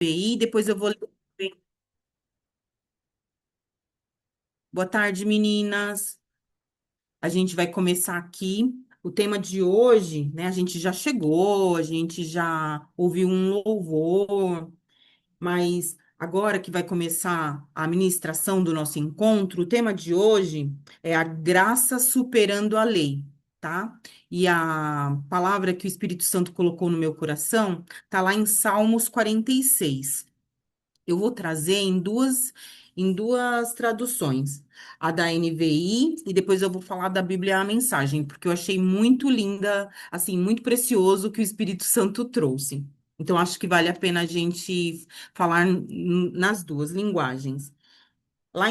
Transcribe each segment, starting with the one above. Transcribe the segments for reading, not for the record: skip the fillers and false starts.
NVI, depois eu vou. Boa tarde, meninas. A gente vai começar aqui. O tema de hoje, né? A gente já chegou, a gente já ouviu um louvor, mas agora que vai começar a ministração do nosso encontro, o tema de hoje é a graça superando a lei, tá? E a palavra que o Espírito Santo colocou no meu coração tá lá em Salmos 46. Eu vou trazer em duas traduções, a da NVI e depois eu vou falar da Bíblia a Mensagem, porque eu achei muito linda, assim, muito precioso o que o Espírito Santo trouxe. Então, acho que vale a pena a gente falar nas duas linguagens. Lá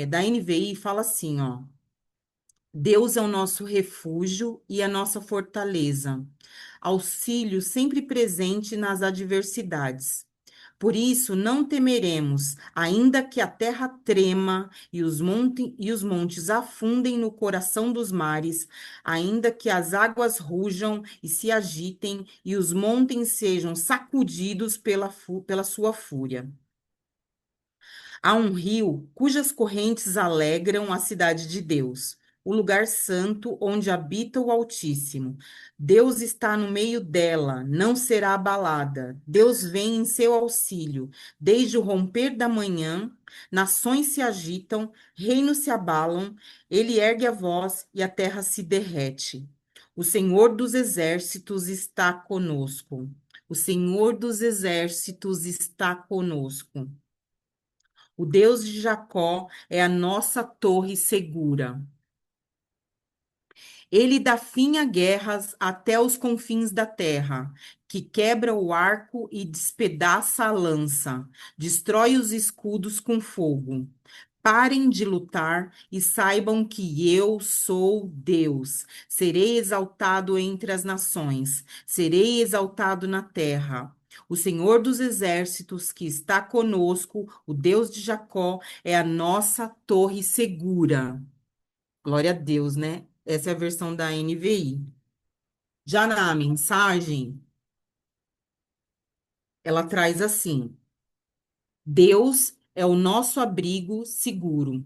da NVI fala assim, ó. Deus é o nosso refúgio e a nossa fortaleza, auxílio sempre presente nas adversidades. Por isso, não temeremos, ainda que a terra trema e os montes afundem no coração dos mares, ainda que as águas rujam e se agitem e os montes sejam sacudidos pela sua fúria. Há um rio cujas correntes alegram a cidade de Deus, o lugar santo onde habita o Altíssimo. Deus está no meio dela, não será abalada. Deus vem em seu auxílio. Desde o romper da manhã, nações se agitam, reinos se abalam, ele ergue a voz e a terra se derrete. O Senhor dos exércitos está conosco. O Senhor dos exércitos está conosco. O Deus de Jacó é a nossa torre segura. Ele dá fim a guerras até os confins da terra, que quebra o arco e despedaça a lança, destrói os escudos com fogo. Parem de lutar e saibam que eu sou Deus. Serei exaltado entre as nações, serei exaltado na terra. O Senhor dos exércitos que está conosco, o Deus de Jacó, é a nossa torre segura. Glória a Deus, né? Essa é a versão da NVI. Já na mensagem, ela traz assim: Deus é o nosso abrigo seguro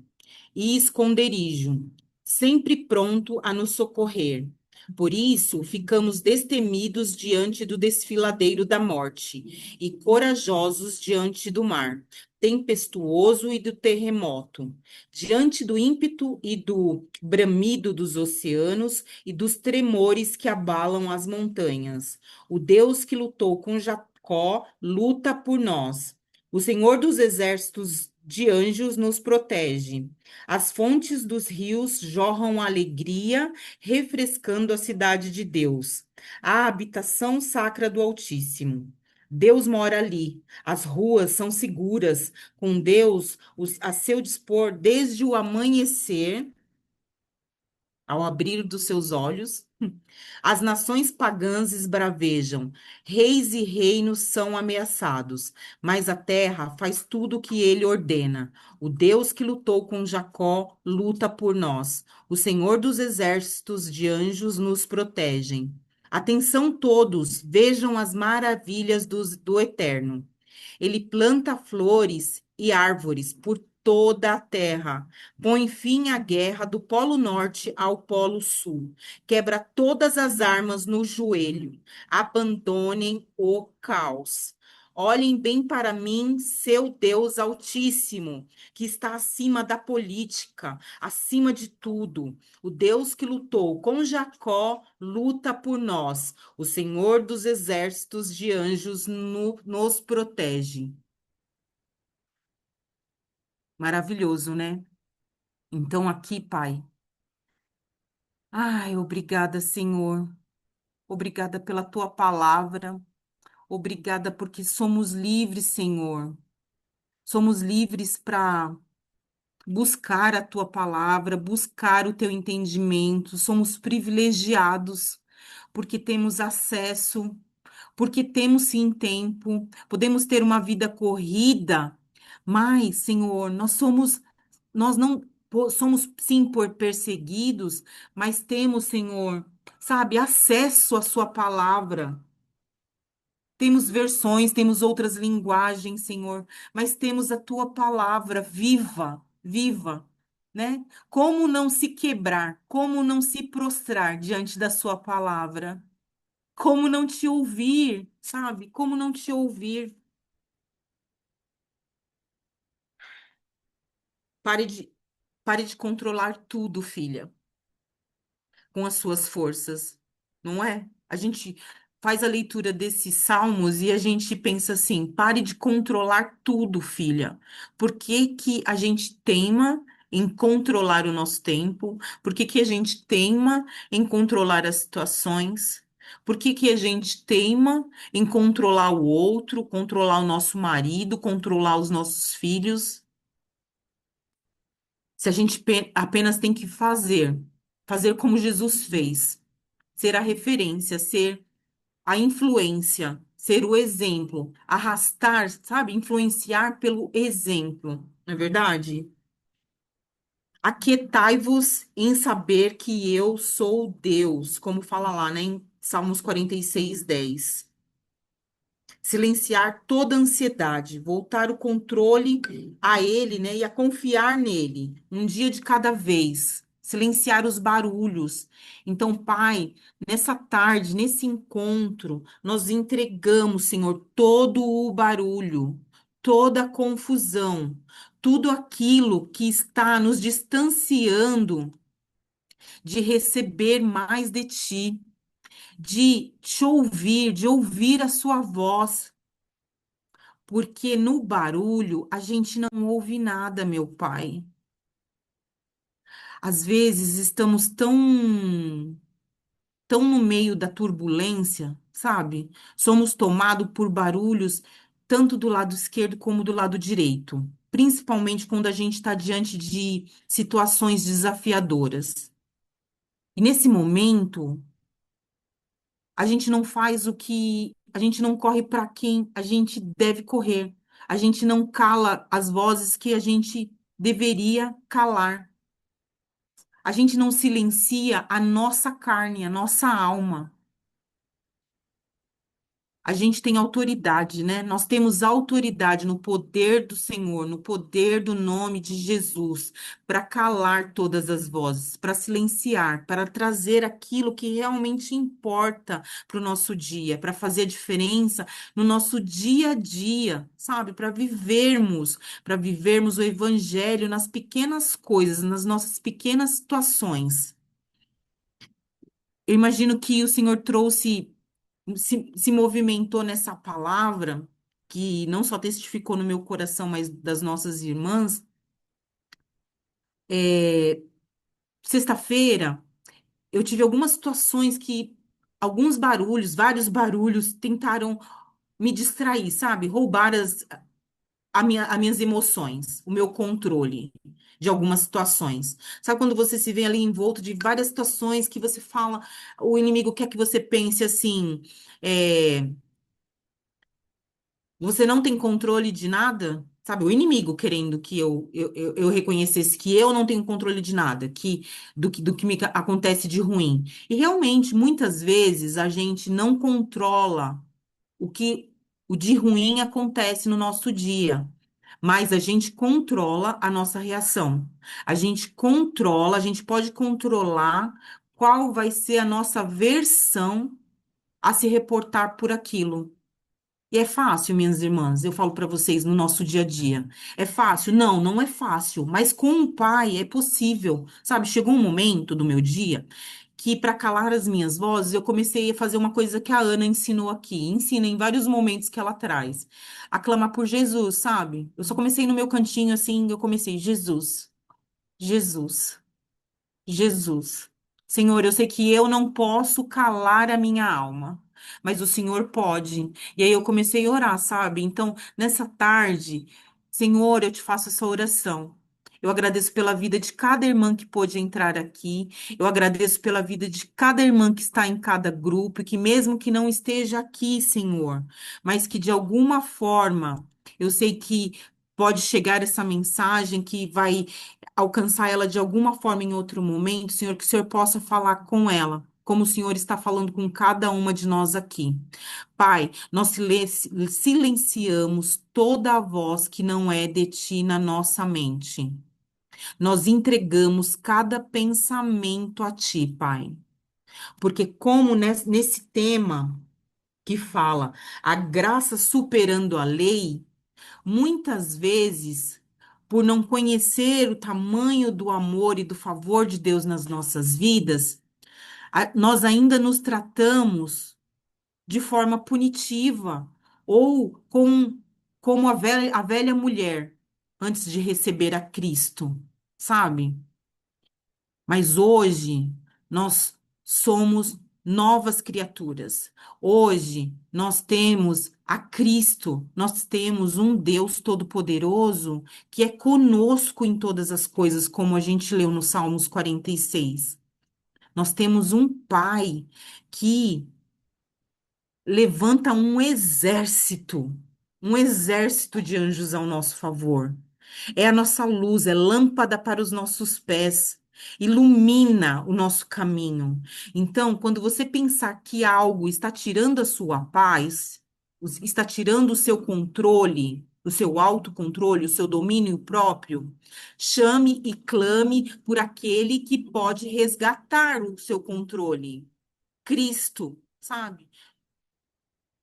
e esconderijo, sempre pronto a nos socorrer. Por isso, ficamos destemidos diante do desfiladeiro da morte e corajosos diante do mar, tempestuoso e do terremoto, diante do ímpeto e do bramido dos oceanos e dos tremores que abalam as montanhas. O Deus que lutou com Jacó luta por nós. O Senhor dos exércitos de anjos nos protege. As fontes dos rios jorram alegria, refrescando a cidade de Deus, a habitação sacra do Altíssimo. Deus mora ali, as ruas são seguras, com Deus a seu dispor desde o amanhecer ao abrir dos seus olhos. As nações pagãs esbravejam, reis e reinos são ameaçados, mas a terra faz tudo o que ele ordena. O Deus que lutou com Jacó luta por nós. O Senhor dos exércitos de anjos nos protegem. Atenção todos, vejam as maravilhas do Eterno. Ele planta flores e árvores por toda a terra, põe fim à guerra do Polo Norte ao Polo Sul, quebra todas as armas no joelho, abandonem o caos. Olhem bem para mim, seu Deus Altíssimo, que está acima da política, acima de tudo. O Deus que lutou com Jacó luta por nós. O Senhor dos exércitos de anjos nos protege. Maravilhoso, né? Então, aqui, Pai. Ai, obrigada, Senhor. Obrigada pela tua palavra. Obrigada porque somos livres, Senhor. Somos livres para buscar a tua palavra, buscar o teu entendimento. Somos privilegiados porque temos acesso, porque temos sim tempo, podemos ter uma vida corrida, mas, Senhor, nós não somos sim por perseguidos, mas temos, Senhor, sabe, acesso à sua palavra. temos versões, temos outras linguagens, Senhor, mas temos a tua palavra viva, viva, né? Como não se quebrar, como não se prostrar diante da sua palavra? Como não te ouvir, sabe? Como não te ouvir? Pare de, pare de controlar tudo, filha, com as suas forças, não é? A gente faz a leitura desses salmos e a gente pensa assim: pare de controlar tudo, filha. Por que que a gente teima em controlar o nosso tempo? Por que que a gente teima em controlar as situações? Por que que a gente teima em controlar o outro, controlar o nosso marido, controlar os nossos filhos? Se a gente apenas tem que fazer, fazer como Jesus fez, ser a referência, ser a influência, ser o exemplo, arrastar, sabe? Influenciar pelo exemplo, não é verdade? Aquietai-vos em saber que eu sou Deus, como fala lá, né, em Salmos 46:10. Silenciar toda ansiedade, voltar o controle a ele, né, e a confiar nele, um dia de cada vez, silenciar os barulhos. Então, Pai, nessa tarde, nesse encontro, nós entregamos, Senhor, todo o barulho, toda a confusão, tudo aquilo que está nos distanciando de receber mais de Ti, de te ouvir, de ouvir a Sua voz. Porque no barulho a gente não ouve nada, meu pai. Às vezes estamos tão no meio da turbulência, sabe? Somos tomados por barulhos tanto do lado esquerdo como do lado direito, principalmente quando a gente está diante de situações desafiadoras. E nesse momento, a gente não faz o que, a gente não corre para quem a gente deve correr. A gente não cala as vozes que a gente deveria calar. A gente não silencia a nossa carne, a nossa alma. A gente tem autoridade, né? Nós temos autoridade no poder do Senhor, no poder do nome de Jesus, para calar todas as vozes, para silenciar, para trazer aquilo que realmente importa para o nosso dia, para fazer a diferença no nosso dia a dia, sabe? Para vivermos o evangelho nas pequenas coisas, nas nossas pequenas situações. Eu imagino que o Senhor trouxe se movimentou nessa palavra, que não só testificou no meu coração, mas das nossas irmãs. Sexta-feira, eu tive algumas situações que alguns barulhos, vários barulhos, tentaram me distrair, sabe? Roubar as minhas emoções, o meu controle de algumas situações. Sabe quando você se vê ali envolto de várias situações que você fala, o inimigo quer que você pense assim. é, Você não tem controle de nada? Sabe, o inimigo querendo que eu reconhecesse que eu não tenho controle de nada, do que me acontece de ruim. E realmente, muitas vezes, a gente não controla o que o de ruim acontece no nosso dia, mas a gente controla a nossa reação. A gente pode controlar qual vai ser a nossa versão a se reportar por aquilo. E é fácil, minhas irmãs, eu falo para vocês no nosso dia a dia. É fácil? Não, não é fácil, mas com o pai é possível. Sabe, chegou um momento do meu dia que, para calar as minhas vozes, eu comecei a fazer uma coisa que a Ana ensinou aqui, ensina em vários momentos que ela traz. A clamar por Jesus, sabe? Eu só comecei no meu cantinho assim, eu comecei, Jesus, Jesus. Jesus, Senhor, eu sei que eu não posso calar a minha alma, mas o Senhor pode. E aí eu comecei a orar, sabe? Então, nessa tarde, Senhor, eu te faço essa oração. Eu agradeço pela vida de cada irmã que pôde entrar aqui. Eu agradeço pela vida de cada irmã que está em cada grupo, e que mesmo que não esteja aqui, Senhor, mas que de alguma forma, eu sei que pode chegar essa mensagem que vai alcançar ela de alguma forma em outro momento, Senhor, que o Senhor possa falar com ela. como o Senhor está falando com cada uma de nós aqui. Pai, nós silenciamos toda a voz que não é de ti na nossa mente. Nós entregamos cada pensamento a ti, Pai. Porque, como nesse tema que fala a graça superando a lei, muitas vezes, por não conhecer o tamanho do amor e do favor de Deus nas nossas vidas, nós ainda nos tratamos de forma punitiva ou como a velha mulher antes de receber a Cristo, sabe? Mas hoje nós somos novas criaturas. Hoje nós temos a Cristo, nós temos um Deus Todo-Poderoso que é conosco em todas as coisas, como a gente leu no Salmos 46. Nós temos um Pai que levanta um exército de anjos ao nosso favor. É a nossa luz, é lâmpada para os nossos pés, ilumina o nosso caminho. Então, quando você pensar que algo está tirando a sua paz, está tirando o seu controle, o seu autocontrole, o seu domínio próprio, chame e clame por aquele que pode resgatar o seu controle. Cristo, sabe?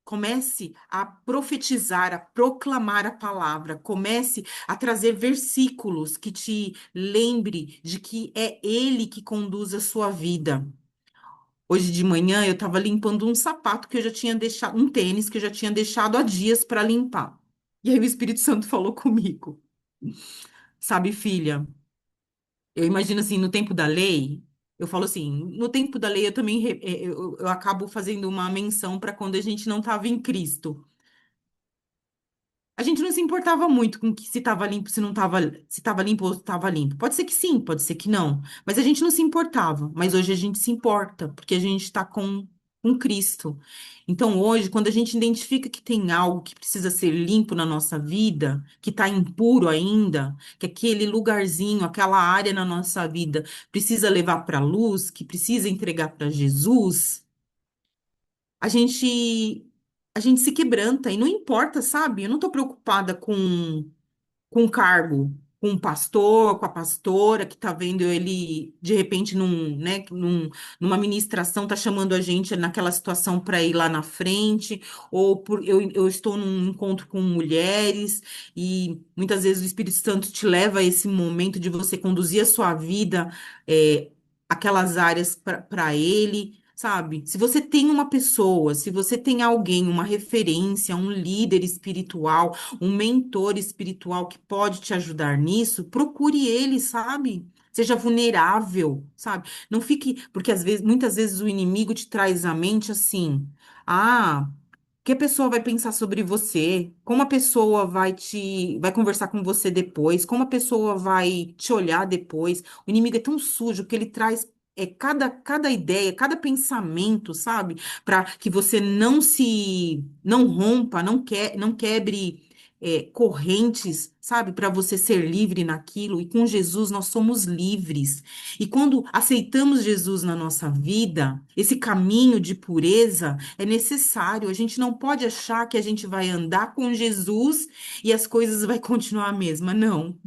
Comece a profetizar, a proclamar a palavra. Comece a trazer versículos que te lembre de que é Ele que conduz a sua vida. Hoje de manhã eu estava limpando um sapato que eu já tinha deixado, um tênis que eu já tinha deixado há dias para limpar. E aí o Espírito Santo falou comigo, sabe, filha? Eu imagino assim, no tempo da lei, eu falo assim, no tempo da lei eu também eu acabo fazendo uma menção para quando a gente não estava em Cristo. A gente não se importava muito com que se estava limpo, se não estava, se estava limpo ou estava limpo. Pode ser que sim, pode ser que não. Mas a gente não se importava. Mas hoje a gente se importa, porque a gente está com Cristo. Então, hoje, quando a gente identifica que tem algo que precisa ser limpo na nossa vida, que está impuro ainda, que aquele lugarzinho, aquela área na nossa vida precisa levar para a luz, que precisa entregar para Jesus, a gente a gente se quebranta e não importa, sabe? Eu não estou preocupada com cargo, com o pastor, com a pastora que está vendo ele de repente numa ministração tá chamando a gente naquela situação para ir lá na frente, ou eu estou num encontro com mulheres e muitas vezes o Espírito Santo te leva a esse momento de você conduzir a sua vida, aquelas áreas para ele. Sabe? Se você tem uma pessoa, se você tem alguém, uma referência, um líder espiritual, um mentor espiritual que pode te ajudar nisso, procure ele, sabe? Seja vulnerável, sabe? Não fique, porque às vezes, muitas vezes o inimigo te traz à mente assim: ah, o que a pessoa vai pensar sobre você? Como a pessoa vai conversar com você depois? Como a pessoa vai te olhar depois? O inimigo é tão sujo que ele traz cada ideia, cada pensamento, sabe? Para que você não rompa, não quebre correntes, sabe? Para você ser livre naquilo. E com Jesus nós somos livres. E quando aceitamos Jesus na nossa vida, esse caminho de pureza é necessário. A gente não pode achar que a gente vai andar com Jesus e as coisas vai continuar a mesma. Não.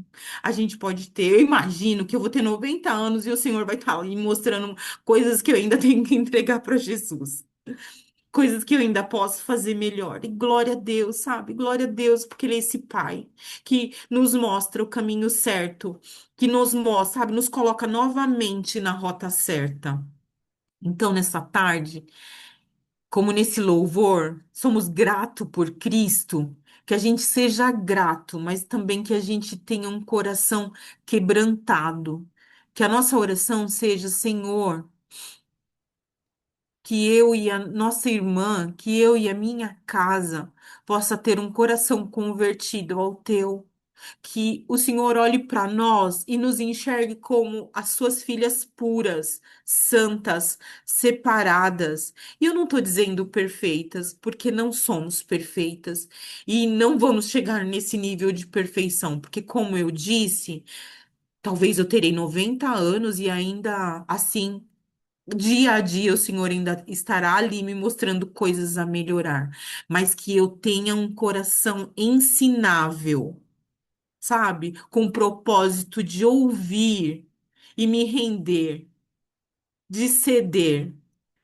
A gente pode ter, eu imagino que eu vou ter 90 anos e o Senhor vai estar ali mostrando coisas que eu ainda tenho que entregar para Jesus. Coisas que eu ainda posso fazer melhor. E glória a Deus, sabe? Glória a Deus, porque Ele é esse Pai que nos mostra o caminho certo, que nos mostra, sabe? Nos coloca novamente na rota certa. Então, nessa tarde, como nesse louvor, somos grato por Cristo, que a gente seja grato, mas também que a gente tenha um coração quebrantado. Que a nossa oração seja, Senhor, que eu e a nossa irmã, que eu e a minha casa possa ter um coração convertido ao teu, que o Senhor olhe para nós e nos enxergue como as suas filhas puras, santas, separadas. E eu não estou dizendo perfeitas, porque não somos perfeitas e não vamos chegar nesse nível de perfeição, porque como eu disse, talvez eu terei 90 anos e ainda assim dia a dia o Senhor ainda estará ali me mostrando coisas a melhorar, mas que eu tenha um coração ensinável, sabe? Com o propósito de ouvir e me render, de ceder,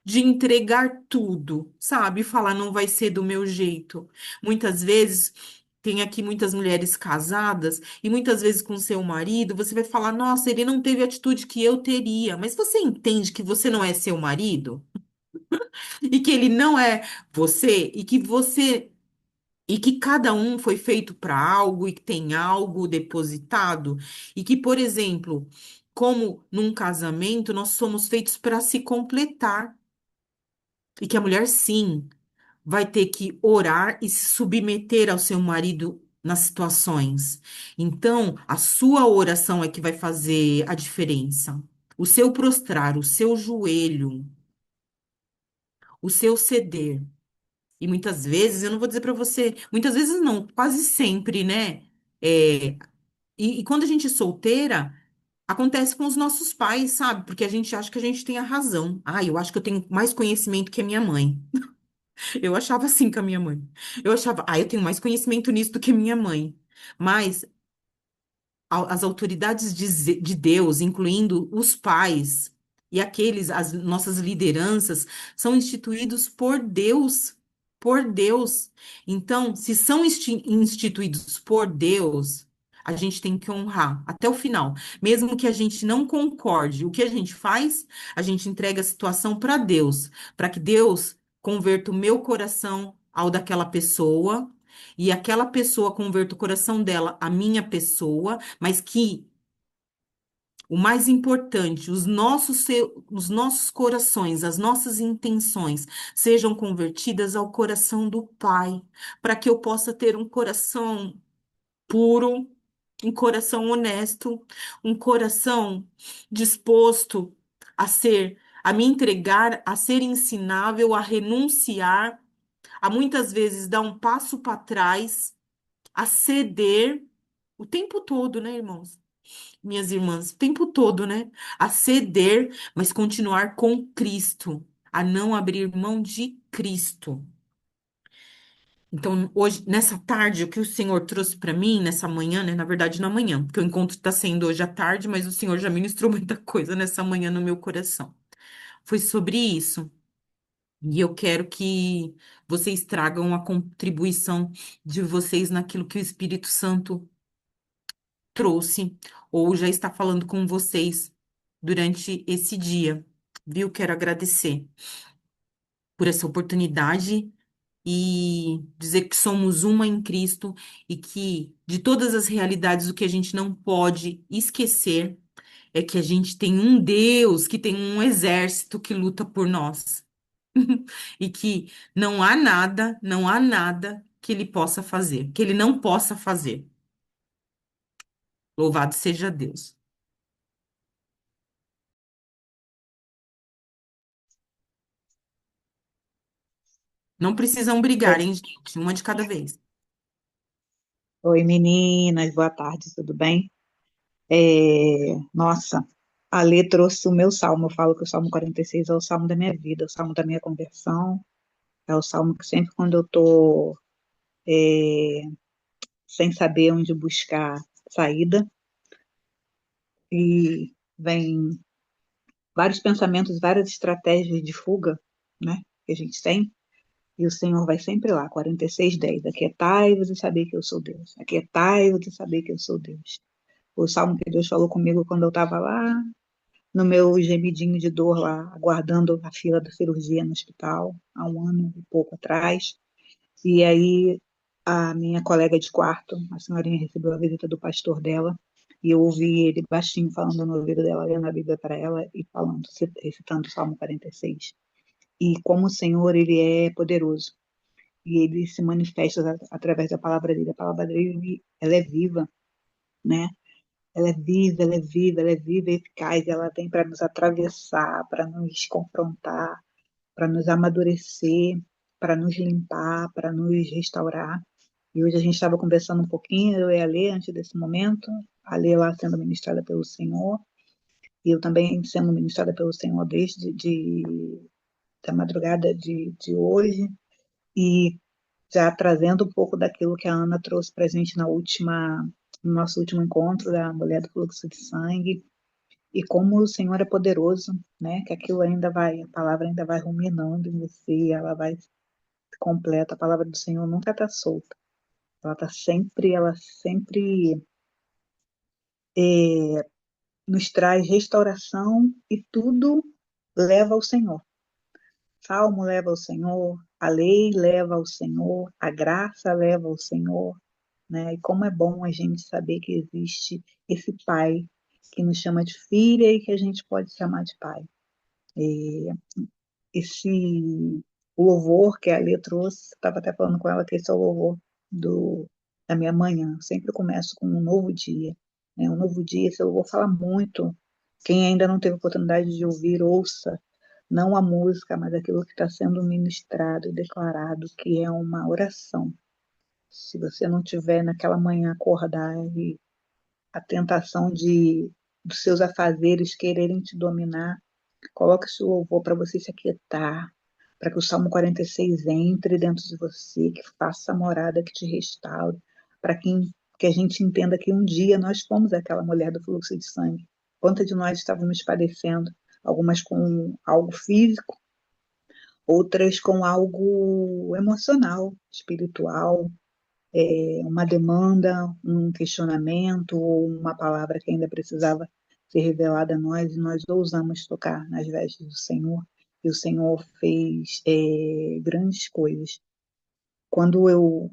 de entregar tudo, sabe? Falar não vai ser do meu jeito. Muitas vezes tem aqui muitas mulheres casadas e muitas vezes com seu marido, você vai falar: "Nossa, ele não teve a atitude que eu teria". Mas você entende que você não é seu marido e que ele não é você e que cada um foi feito para algo e que tem algo depositado e que, por exemplo, como num casamento, nós somos feitos para se completar. E que a mulher, sim, vai ter que orar e se submeter ao seu marido nas situações. Então, a sua oração é que vai fazer a diferença. O seu prostrar, o seu joelho, o seu ceder. E muitas vezes, eu não vou dizer para você, muitas vezes não, quase sempre, né? É, e quando a gente é solteira, acontece com os nossos pais, sabe? Porque a gente acha que a gente tem a razão. Ah, eu acho que eu tenho mais conhecimento que a minha mãe. Eu achava assim com a minha mãe. Eu achava, eu tenho mais conhecimento nisso do que minha mãe. Mas as autoridades de Deus, incluindo os pais e aqueles, as nossas lideranças, são instituídos por Deus. Por Deus. Então, se são instituídos por Deus, a gente tem que honrar até o final. Mesmo que a gente não concorde, o que a gente faz? A gente entrega a situação para Deus, para que Deus converta o meu coração ao daquela pessoa. E aquela pessoa converta o coração dela à minha pessoa, mas que o mais importante, os nossos corações, as nossas intenções sejam convertidas ao coração do Pai, para que eu possa ter um coração puro, um coração honesto, um coração disposto a me entregar, a ser ensinável, a renunciar, a muitas vezes dar um passo para trás, a ceder o tempo todo, né, irmãos? Minhas irmãs, o tempo todo, né? A ceder, mas continuar com Cristo, a não abrir mão de Cristo. Então, hoje, nessa tarde, o que o Senhor trouxe para mim, nessa manhã, né? Na verdade, na manhã, porque o encontro está sendo hoje à tarde, mas o Senhor já ministrou muita coisa nessa manhã no meu coração. Foi sobre isso. E eu quero que vocês tragam a contribuição de vocês naquilo que o Espírito Santo trouxe ou já está falando com vocês durante esse dia, viu? Quero agradecer por essa oportunidade e dizer que somos uma em Cristo e que de todas as realidades o que a gente não pode esquecer é que a gente tem um Deus que tem um exército que luta por nós e que não há nada que ele possa fazer, que ele não possa fazer. Louvado seja Deus. Não precisam brigar, hein, gente? Uma de cada vez. Oi, meninas, boa tarde, tudo bem? Nossa, a Lê trouxe o meu salmo. Eu falo que o Salmo 46 é o salmo da minha vida, o salmo da minha conversão. É o salmo que sempre quando eu tô sem saber onde buscar saída e vem vários pensamentos, várias estratégias de fuga, né, que a gente tem. E o Senhor vai sempre lá, 46:10. Aquietai-vos e saber que eu sou Deus. Aquietai-vos e saber que eu sou Deus. O salmo que Deus falou comigo quando eu estava lá no meu gemidinho de dor lá, aguardando a fila da cirurgia no hospital, há um ano e pouco atrás. E aí a minha colega de quarto, a senhorinha, recebeu a visita do pastor dela, e eu ouvi ele baixinho falando no ouvido dela, lendo a Bíblia para ela e falando, recitando o Salmo 46. E como o Senhor, ele é poderoso. E ele se manifesta através da palavra dele. A palavra dele, ela é viva, né? Ela é viva, ela é viva, ela é viva e eficaz, ela vem para nos atravessar, para nos confrontar, para nos amadurecer, para nos limpar, para nos restaurar. E hoje a gente estava conversando um pouquinho, eu e a Lê, antes desse momento, a Lê lá sendo ministrada pelo Senhor, e eu também sendo ministrada pelo Senhor desde da madrugada de hoje, e já trazendo um pouco daquilo que a Ana trouxe para a gente no nosso último encontro da mulher do fluxo de sangue, e como o Senhor é poderoso, né? Que aquilo ainda vai, a palavra ainda vai ruminando em você, ela vai completa, a palavra do Senhor nunca está solta, ela sempre é, nos traz restauração e tudo leva ao Senhor. Salmo leva ao Senhor, a lei leva ao Senhor, a graça leva ao Senhor, né? E como é bom a gente saber que existe esse Pai que nos chama de filha e que a gente pode chamar de Pai. E esse louvor que a Lê trouxe, estava até falando com ela que esse é o louvor da minha manhã. Eu sempre começo com um novo dia, né? Um novo dia, esse louvor fala muito. Quem ainda não teve oportunidade de ouvir, ouça, não a música, mas aquilo que está sendo ministrado e declarado, que é uma oração. Se você não tiver naquela manhã acordar e a tentação dos seus afazeres quererem te dominar, coloque esse louvor para você se aquietar, para que o Salmo 46 entre dentro de você, que faça a morada, que te restaure, para que a gente entenda que um dia nós fomos aquela mulher do fluxo de sangue. Quantas de nós estávamos padecendo? Algumas com algo físico, outras com algo emocional, espiritual, uma demanda, um questionamento ou uma palavra que ainda precisava ser revelada a nós, e nós ousamos tocar nas vestes do Senhor, e o Senhor fez grandes coisas. Quando eu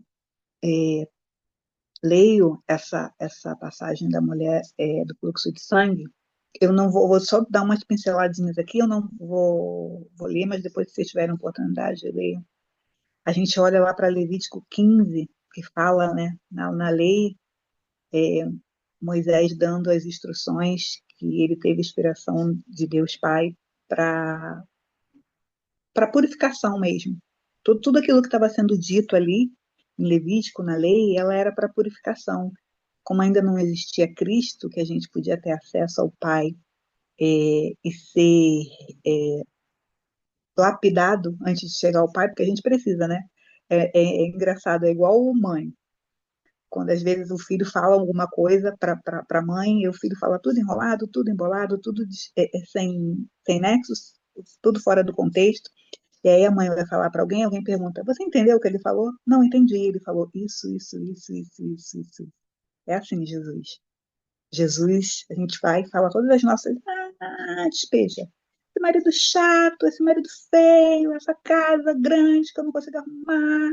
leio essa passagem da mulher do fluxo de sangue, eu não vou só dar umas pinceladinhas aqui, eu não vou ler, mas depois, se vocês tiverem oportunidade de ler, a gente olha lá para Levítico 15, que fala, né, na lei, é, Moisés dando as instruções que ele teve inspiração de Deus Pai para purificação mesmo. Tudo aquilo que estava sendo dito ali em Levítico, na lei, ela era para purificação. Como ainda não existia Cristo, que a gente podia ter acesso ao Pai e ser lapidado antes de chegar ao Pai, porque a gente precisa, né? É engraçado, é igual mãe. Quando às vezes o filho fala alguma coisa para a mãe, e o filho fala tudo enrolado, tudo embolado, tudo sem nexos, tudo fora do contexto. E aí a mãe vai falar para alguém, alguém pergunta: Você entendeu o que ele falou? Não entendi. Ele falou isso. É assim, Jesus. Jesus, a gente vai e fala todas as nossas. Despeja. Esse marido chato, esse marido feio, essa casa grande que eu não consigo arrumar,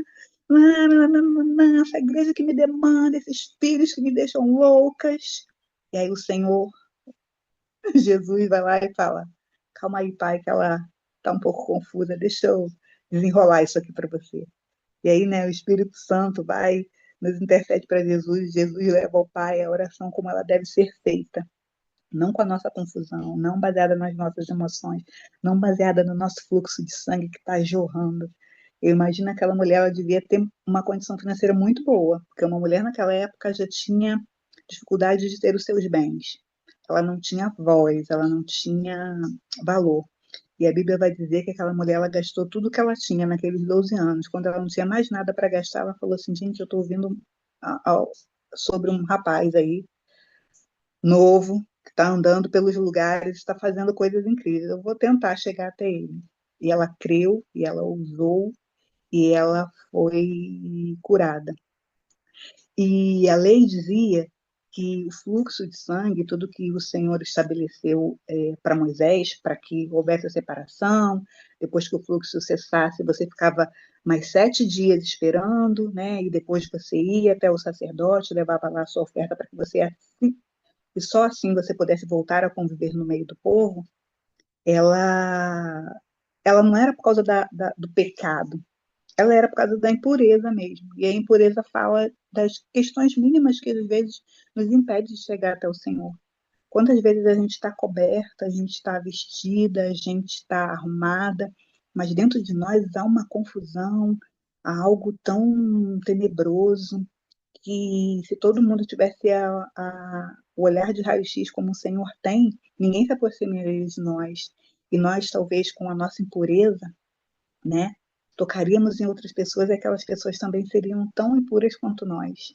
essa igreja que me demanda, esses filhos que me deixam loucas. E aí o Senhor, Jesus, vai lá e fala: Calma aí, pai, que ela está um pouco confusa, deixa eu desenrolar isso aqui para você. E aí, né, o Espírito Santo vai, nos intercede para Jesus, Jesus leva ao Pai a oração como ela deve ser feita, não com a nossa confusão, não baseada nas nossas emoções, não baseada no nosso fluxo de sangue que está jorrando. Eu imagino aquela mulher, ela devia ter uma condição financeira muito boa, porque uma mulher naquela época já tinha dificuldade de ter os seus bens. Ela não tinha voz, ela não tinha valor. E a Bíblia vai dizer que aquela mulher ela gastou tudo que ela tinha naqueles 12 anos. Quando ela não tinha mais nada para gastar, ela falou assim: Gente, eu estou ouvindo sobre um rapaz aí, novo, que está andando pelos lugares, está fazendo coisas incríveis. Eu vou tentar chegar até ele. E ela creu, e ela usou, e ela foi curada. E a lei dizia que o fluxo de sangue, tudo que o Senhor estabeleceu para Moisés, para que houvesse a separação, depois que o fluxo cessasse, você ficava mais 7 dias esperando, né? E depois você ia até o sacerdote, levava lá a sua oferta para que você assim, e só assim você pudesse voltar a conviver no meio do povo. Ela, ela não era por causa do pecado, ela era por causa da impureza mesmo. E a impureza fala das questões mínimas que às vezes nos impede de chegar até o Senhor. Quantas vezes a gente está coberta, a gente está vestida, a gente está arrumada, mas dentro de nós há uma confusão, há algo tão tenebroso que se todo mundo tivesse o olhar de raio-x como o Senhor tem, ninguém se aproximaria de nós. E nós, talvez, com a nossa impureza, né, tocaríamos em outras pessoas e aquelas pessoas também seriam tão impuras quanto nós.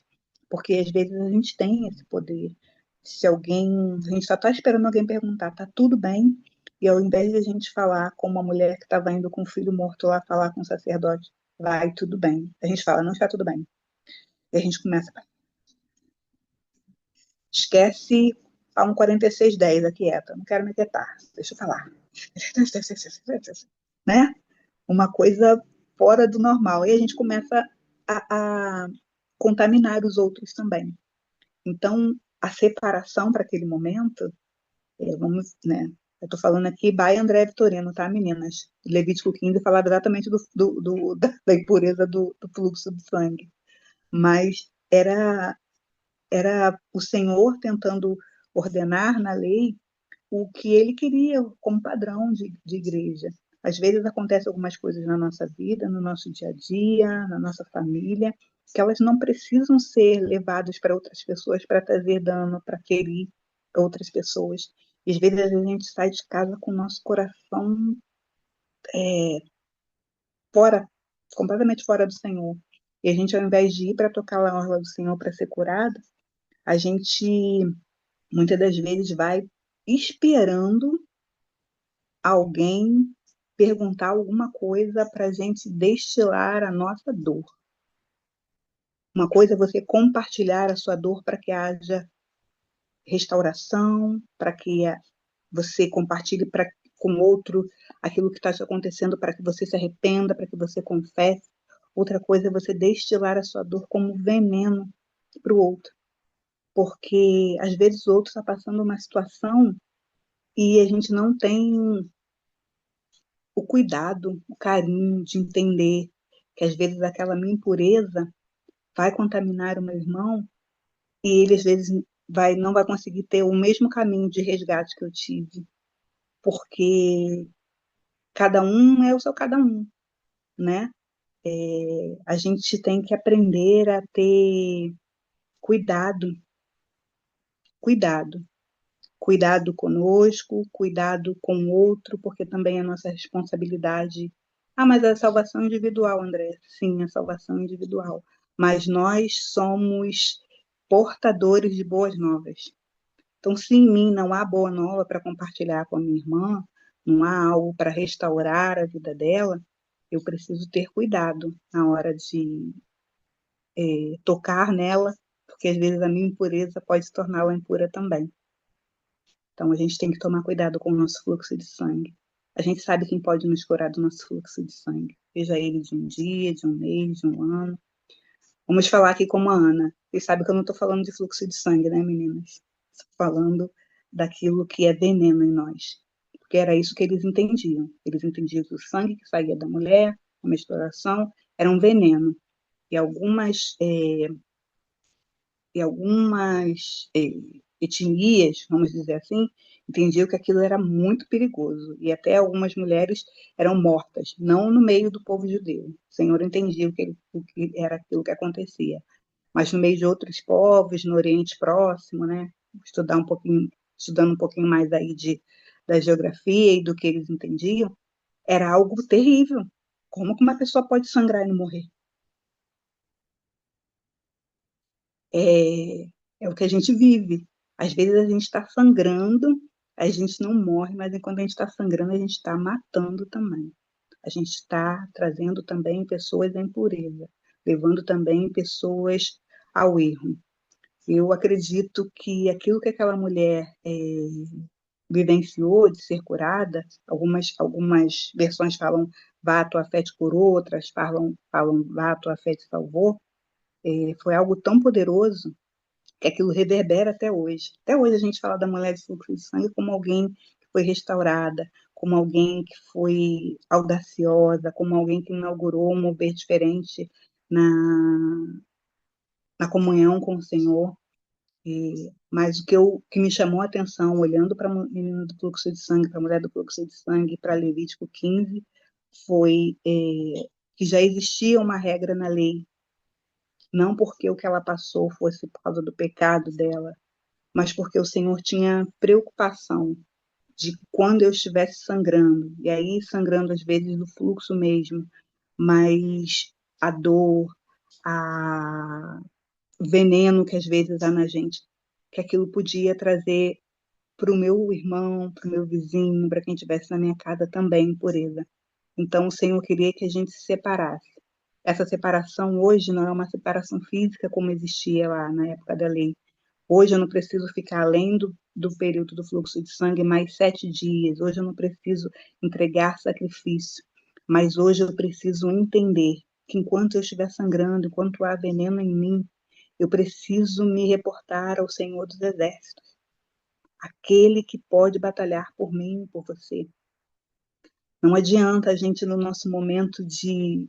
Porque às vezes a gente tem esse poder. Se alguém, a gente só está esperando alguém perguntar, tá tudo bem? E ao invés de a gente falar como uma mulher que estava indo com o filho morto lá falar com o sacerdote, vai tudo bem. A gente fala, não está tudo bem. E a gente começa, esquece a 1,4610 aquieta, não quero me quietar, deixa eu falar. Né? Uma coisa fora do normal. E a gente começa a contaminar os outros também. Então, a separação para aquele momento, vamos, né? Eu estou falando aqui by André Vitorino, tá, meninas? Levítico 15 falava exatamente da impureza do fluxo do sangue. Mas era o Senhor tentando ordenar na lei o que ele queria como padrão de igreja. Às vezes acontecem algumas coisas na nossa vida, no nosso dia a dia, na nossa família, que elas não precisam ser levadas para outras pessoas para trazer dano, para ferir outras pessoas. E às vezes a gente sai de casa com o nosso coração é, fora, completamente fora do Senhor. E a gente, ao invés de ir para tocar a orla do Senhor para ser curado, a gente muitas das vezes vai esperando alguém perguntar alguma coisa para a gente destilar a nossa dor. Uma coisa é você compartilhar a sua dor para que haja restauração, para que você compartilhe com outro aquilo que está te acontecendo, para que você se arrependa, para que você confesse. Outra coisa é você destilar a sua dor como veneno para o outro. Porque às vezes o outro está passando uma situação e a gente não tem o cuidado, o carinho de entender que às vezes aquela minha impureza vai contaminar o meu irmão e ele às vezes não vai conseguir ter o mesmo caminho de resgate que eu tive, porque cada um é o seu cada um, né? A gente tem que aprender a ter cuidado, cuidado, cuidado conosco, cuidado com o outro, porque também é nossa responsabilidade. Ah, mas a salvação individual, André. Sim, a salvação individual. Mas nós somos portadores de boas novas. Então, se em mim não há boa nova para compartilhar com a minha irmã, não há algo para restaurar a vida dela, eu preciso ter cuidado na hora de tocar nela, porque às vezes a minha impureza pode torná-la impura também. Então, a gente tem que tomar cuidado com o nosso fluxo de sangue. A gente sabe quem pode nos curar do nosso fluxo de sangue, seja ele de um dia, de um mês, de um ano. Vamos falar aqui como a Ana. Vocês sabem que eu não estou falando de fluxo de sangue, né, meninas? Estou falando daquilo que é veneno em nós. Porque era isso que eles entendiam. Eles entendiam que o sangue que saía da mulher, a menstruação, era um veneno. E algumas etnias, vamos dizer assim, entendiam que aquilo era muito perigoso e até algumas mulheres eram mortas, não no meio do povo judeu. O Senhor entendia o que era aquilo que acontecia, mas no meio de outros povos, no Oriente Próximo, né? Estudando um pouquinho mais aí da geografia e do que eles entendiam, era algo terrível. Como que uma pessoa pode sangrar e não morrer? É, é o que a gente vive. Às vezes a gente está sangrando, a gente não morre, mas enquanto a gente está sangrando, a gente está matando também. A gente está trazendo também pessoas à impureza, levando também pessoas ao erro. Eu acredito que aquilo que aquela mulher vivenciou de ser curada, algumas versões falam vá, tua fé te curou, outras falam vá, tua fé te salvou, foi algo tão poderoso que aquilo reverbera até hoje. Até hoje a gente fala da mulher de fluxo de sangue como alguém que foi restaurada, como alguém que foi audaciosa, como alguém que inaugurou um mover diferente na, na comunhão com o Senhor. Mas que me chamou a atenção, olhando para a menina do fluxo de sangue, para a mulher do fluxo de sangue, para Levítico 15, foi que já existia uma regra na lei não porque o que ela passou fosse por causa do pecado dela, mas porque o Senhor tinha preocupação de quando eu estivesse sangrando, e aí sangrando às vezes do fluxo mesmo, mas a dor, a o veneno que às vezes há na gente, que aquilo podia trazer para o meu irmão, para o meu vizinho, para quem estivesse na minha casa também impureza. Então o Senhor queria que a gente se separasse. Essa separação hoje não é uma separação física como existia lá na época da lei. Hoje eu não preciso ficar além do período do fluxo de sangue mais 7 dias. Hoje eu não preciso entregar sacrifício. Mas hoje eu preciso entender que enquanto eu estiver sangrando, enquanto há veneno em mim, eu preciso me reportar ao Senhor dos Exércitos, aquele que pode batalhar por mim e por você. Não adianta a gente, no nosso momento de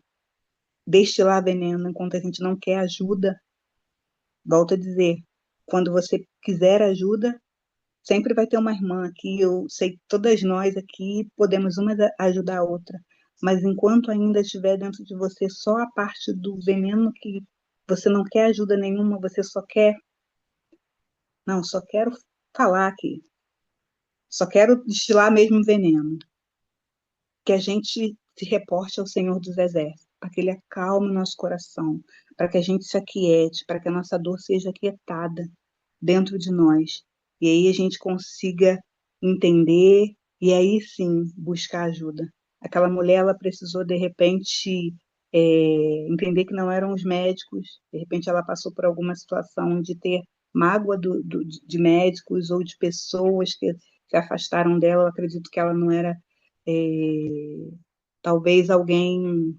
destilar veneno, enquanto a gente não quer ajuda, volto a dizer, quando você quiser ajuda, sempre vai ter uma irmã aqui, eu sei que todas nós aqui podemos uma ajudar a outra, mas enquanto ainda estiver dentro de você só a parte do veneno que você não quer ajuda nenhuma, você só quer, não, só quero falar aqui, só quero destilar mesmo veneno, que a gente se reporte ao Senhor dos Exércitos, para que Ele acalme o nosso coração, para que a gente se aquiete, para que a nossa dor seja aquietada dentro de nós. E aí a gente consiga entender e aí sim buscar ajuda. Aquela mulher, ela precisou, de repente, entender que não eram os médicos, de repente ela passou por alguma situação de ter mágoa de médicos ou de pessoas que se afastaram dela. Eu acredito que ela não era é, talvez alguém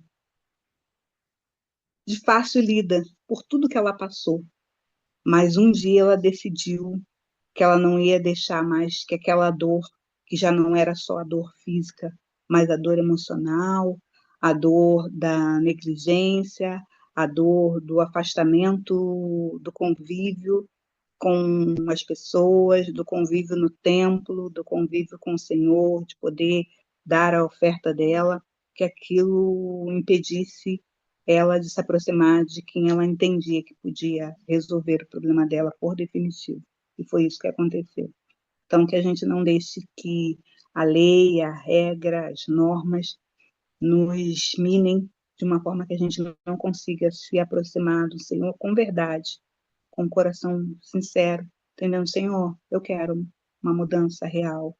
de fácil lida por tudo que ela passou, mas um dia ela decidiu que ela não ia deixar mais que aquela dor, que já não era só a dor física, mas a dor emocional, a dor da negligência, a dor do afastamento do convívio com as pessoas, do convívio no templo, do convívio com o Senhor, de poder dar a oferta dela, que aquilo impedisse ela de se aproximar de quem ela entendia que podia resolver o problema dela por definitivo. E foi isso que aconteceu. Então, que a gente não deixe que a lei, a regra, as normas nos minem de uma forma que a gente não consiga se aproximar do Senhor com verdade, com o coração sincero, entendendo, Senhor, eu quero uma mudança real.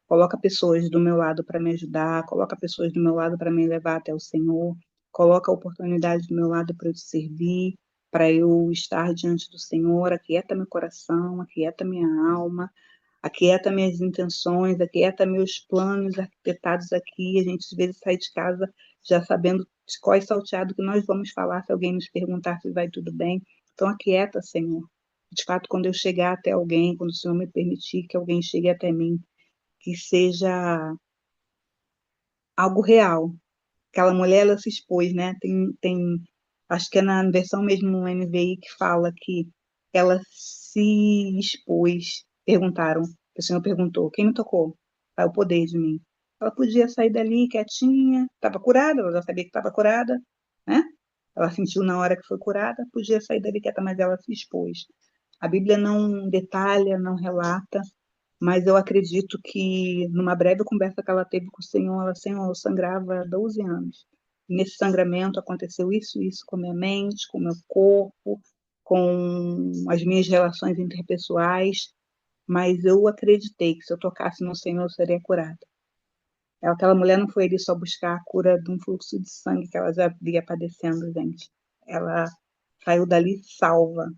Coloca pessoas do meu lado para me ajudar, coloca pessoas do meu lado para me levar até o Senhor, coloca a oportunidade do meu lado para eu te servir, para eu estar diante do Senhor, aquieta meu coração, aquieta minha alma, aquieta minhas intenções, aquieta meus planos arquitetados aqui. A gente às vezes sai de casa já sabendo de qual é salteado que nós vamos falar se alguém nos perguntar se vai tudo bem. Então, aquieta, Senhor. De fato, quando eu chegar até alguém, quando o Senhor me permitir que alguém chegue até mim, que seja algo real. Aquela mulher, ela se expôs, né? Acho que é na versão mesmo no NVI que fala que ela se expôs. Perguntaram, o Senhor perguntou, quem me tocou? Vai o poder de mim. Ela podia sair dali quietinha, estava curada, ela já sabia que estava curada, né? Ela sentiu na hora que foi curada, podia sair dali quieta, mas ela se expôs. A Bíblia não detalha, não relata, mas eu acredito que numa breve conversa que ela teve com o Senhor, ela, Senhor, eu sangrava há 12 anos. E nesse sangramento aconteceu isso com a minha mente, com o meu corpo, com as minhas relações interpessoais, mas eu acreditei que se eu tocasse no Senhor, eu seria curada. Aquela mulher não foi ali só buscar a cura de um fluxo de sangue que ela já vinha padecendo, gente. Ela saiu dali salva.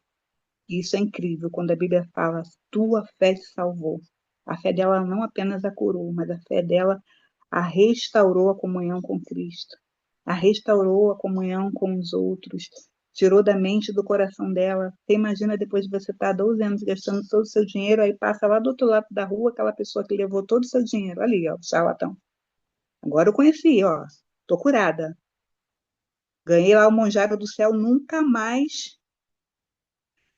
E isso é incrível, quando a Bíblia fala, tua fé te salvou. A fé dela não apenas a curou, mas a fé dela a restaurou a comunhão com Cristo, a restaurou a comunhão com os outros, tirou da mente e do coração dela. Você imagina depois de você estar 12 anos gastando todo o seu dinheiro, aí passa lá do outro lado da rua aquela pessoa que levou todo o seu dinheiro. Ali, ó, charlatão. Agora eu conheci, ó, tô curada. Ganhei lá o Monjaro do céu, nunca mais,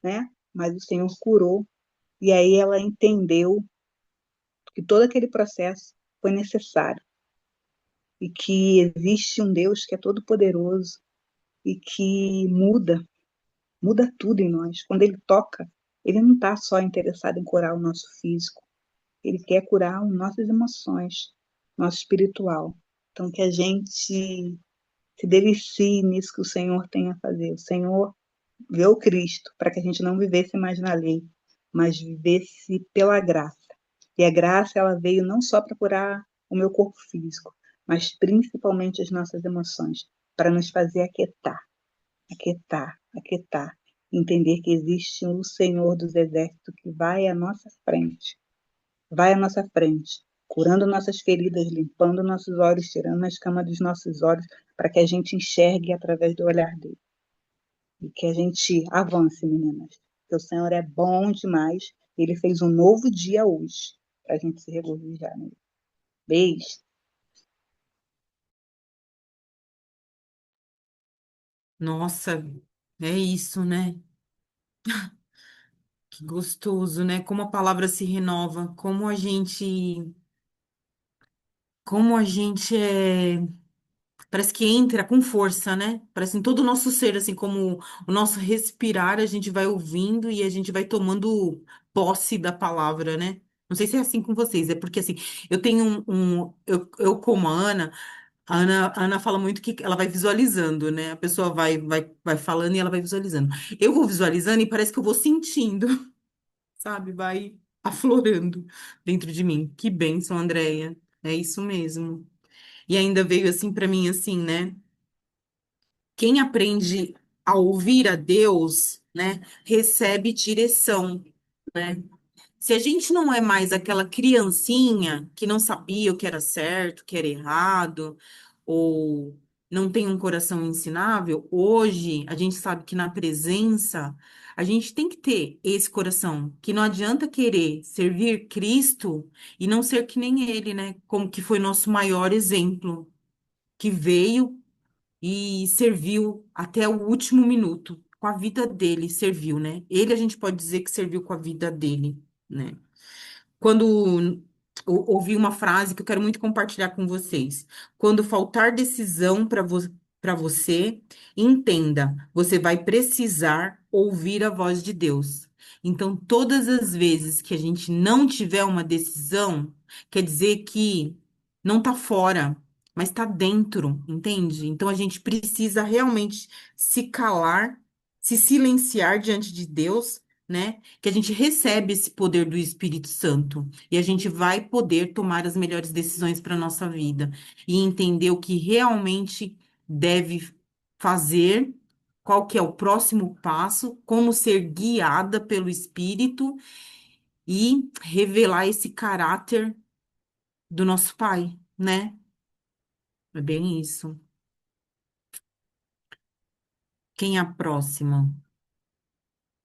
né? Mas o Senhor curou. E aí ela entendeu que todo aquele processo foi necessário e que existe um Deus que é todo poderoso e que muda. muda tudo em nós. Quando ele toca, ele não está só interessado em curar o nosso físico, ele quer curar as nossas emoções, nosso espiritual. Então, que a gente se delicie nisso que o Senhor tem a fazer. O Senhor vê o Cristo para que a gente não vivesse mais na lei, mas vivesse pela graça. E a graça, ela veio não só para curar o meu corpo físico, mas principalmente as nossas emoções, para nos fazer aquietar, aquietar, aquietar. Entender que existe um Senhor dos Exércitos que vai à nossa frente, curando nossas feridas, limpando nossos olhos, tirando a escama dos nossos olhos, para que a gente enxergue através do olhar dele. E que a gente avance, meninas. Porque o Senhor é bom demais. Ele fez um novo dia hoje, para a gente se regozijar nele. Beijo. Nossa, é isso, né? Que gostoso, né? Como a palavra se renova, como a gente parece que entra com força, né? Parece em todo o nosso ser, assim, como o nosso respirar, a gente vai ouvindo e a gente vai tomando posse da palavra, né? Não sei se é assim com vocês, é porque assim, eu tenho eu como a Ana fala muito que ela vai visualizando, né? A pessoa vai falando e ela vai visualizando. Eu vou visualizando e parece que eu vou sentindo, sabe? Vai aflorando dentro de mim. Que bênção, Andréia. É isso mesmo. E ainda veio assim para mim assim, né? Quem aprende a ouvir a Deus, né, recebe direção, né? Se a gente não é mais aquela criancinha que não sabia o que era certo, o que era errado, ou não tem um coração ensinável, hoje a gente sabe que na presença a gente tem que ter esse coração, que não adianta querer servir Cristo e não ser que nem ele, né? Como que foi nosso maior exemplo, que veio e serviu até o último minuto. Com a vida dele, serviu, né? Ele a gente pode dizer que serviu com a vida dele, né? Quando ouvi uma frase que eu quero muito compartilhar com vocês. Quando faltar decisão para você, entenda, você vai precisar ouvir a voz de Deus. Então, todas as vezes que a gente não tiver uma decisão, quer dizer que não está fora, mas está dentro, entende? Então, a gente precisa realmente se calar, se silenciar diante de Deus, né? Que a gente recebe esse poder do Espírito Santo e a gente vai poder tomar as melhores decisões para a nossa vida e entender o que realmente deve fazer, qual que é o próximo passo, como ser guiada pelo Espírito e revelar esse caráter do nosso Pai, né? É bem isso. Quem é a próxima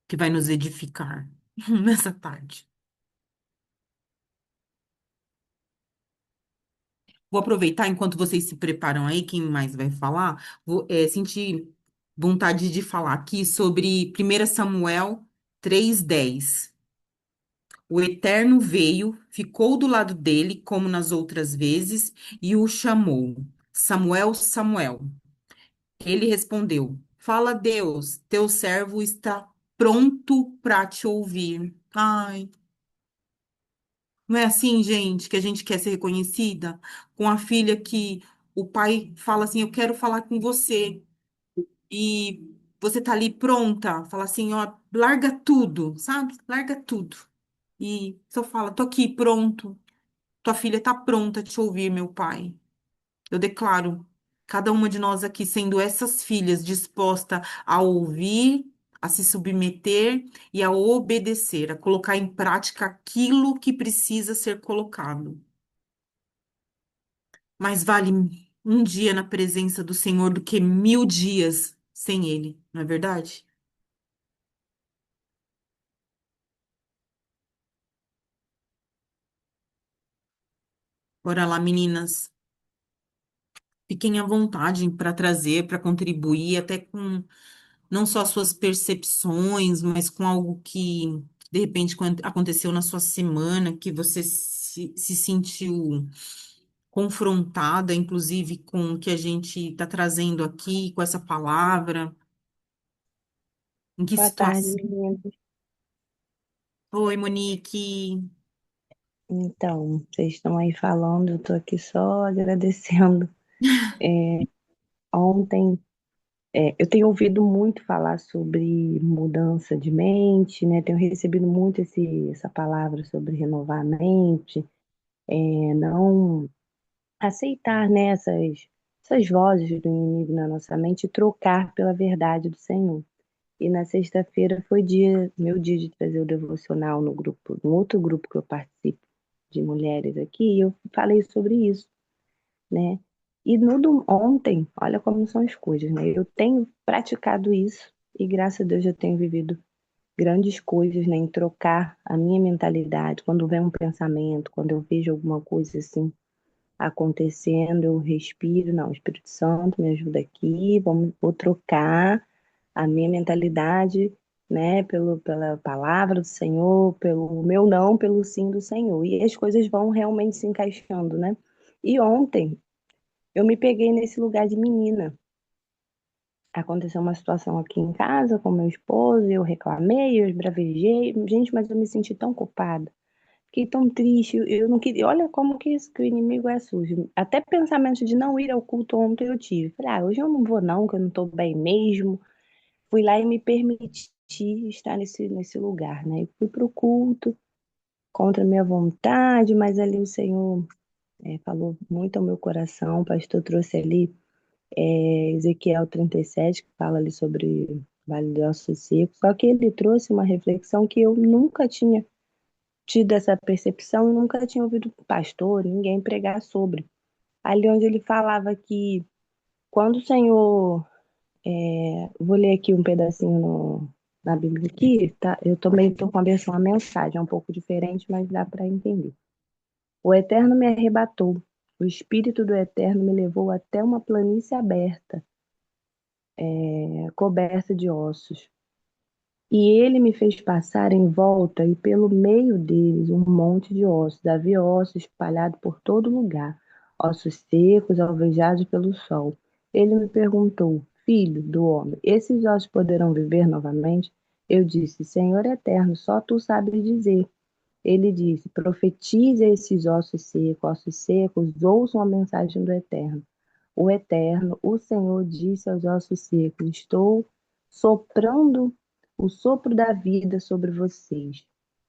que vai nos edificar nessa tarde? Vou aproveitar enquanto vocês se preparam aí, quem mais vai falar, vou sentir vontade de falar aqui sobre 1 Samuel 3:10. O Eterno veio, ficou do lado dele, como nas outras vezes, e o chamou: Samuel, Samuel. Ele respondeu: Fala, Deus, teu servo está pronto para te ouvir. Ai, não é assim, gente, que a gente quer ser reconhecida? Com a filha que o pai fala assim: Eu quero falar com você. E você tá ali pronta, fala assim: Ó, larga tudo, sabe? Larga tudo. E só fala: Tô aqui, pronto. Tua filha tá pronta a te ouvir, meu pai. Eu declaro, cada uma de nós aqui sendo essas filhas disposta a ouvir, a se submeter e a obedecer, a colocar em prática aquilo que precisa ser colocado. Mais vale um dia na presença do Senhor do que 1000 dias sem Ele, não é verdade? Bora lá, meninas. Fiquem à vontade para trazer, para contribuir, até com não só as suas percepções, mas com algo que, de repente, aconteceu na sua semana, que você se sentiu confrontada, inclusive, com o que a gente está trazendo aqui, com essa palavra. Em que Boa tarde, situação? meninas. Oi, Monique. Então, vocês estão aí falando, eu estou aqui só agradecendo. Ontem, eu tenho ouvido muito falar sobre mudança de mente, né? Tenho recebido muito essa palavra sobre renovar a mente, não aceitar, né, essas vozes do inimigo na nossa mente e trocar pela verdade do Senhor. E na sexta-feira foi meu dia de trazer o devocional no grupo, no outro grupo que eu participo de mulheres aqui, e eu falei sobre isso, né? E ontem, olha como são as coisas, né? Eu tenho praticado isso e graças a Deus eu tenho vivido grandes coisas, né? Em trocar a minha mentalidade. Quando vem um pensamento, quando eu vejo alguma coisa assim acontecendo, eu respiro, não, Espírito Santo, me ajuda aqui, vou trocar a minha mentalidade, né, pela palavra do Senhor, pelo meu não, pelo sim do Senhor. E as coisas vão realmente se encaixando, né? E ontem eu me peguei nesse lugar de menina. Aconteceu uma situação aqui em casa com meu esposo, eu reclamei, eu esbravejei. Gente, mas eu me senti tão culpada. Fiquei tão triste, eu não queria. Olha como que o inimigo é sujo. Até pensamento de não ir ao culto ontem eu tive. Falei, hoje eu não vou não, que eu não tô bem mesmo. Fui lá e me permiti estar nesse lugar, né? Eu fui pro culto contra a minha vontade, mas ali o Senhor falou muito ao meu coração. O pastor trouxe ali Ezequiel 37, que fala ali sobre Vale de Ossos Secos. Só que ele trouxe uma reflexão que eu nunca tinha tido essa percepção e nunca tinha ouvido pastor, ninguém pregar sobre. Ali onde ele falava que quando o Senhor, vou ler aqui um pedacinho na Bíblia aqui, tá? Eu também estou com a versão a mensagem, é um pouco diferente, mas dá para entender. O Eterno me arrebatou, o Espírito do Eterno me levou até uma planície aberta, coberta de ossos. E ele me fez passar em volta e pelo meio deles um monte de ossos. Havia ossos espalhados por todo lugar, ossos secos, alvejados pelo sol. Ele me perguntou, filho do homem, esses ossos poderão viver novamente? Eu disse, Senhor eterno, só tu sabes dizer. Ele disse, profetize a esses ossos secos, ouçam a mensagem do Eterno. O Eterno, o Senhor, disse aos ossos secos: estou soprando o sopro da vida sobre vocês,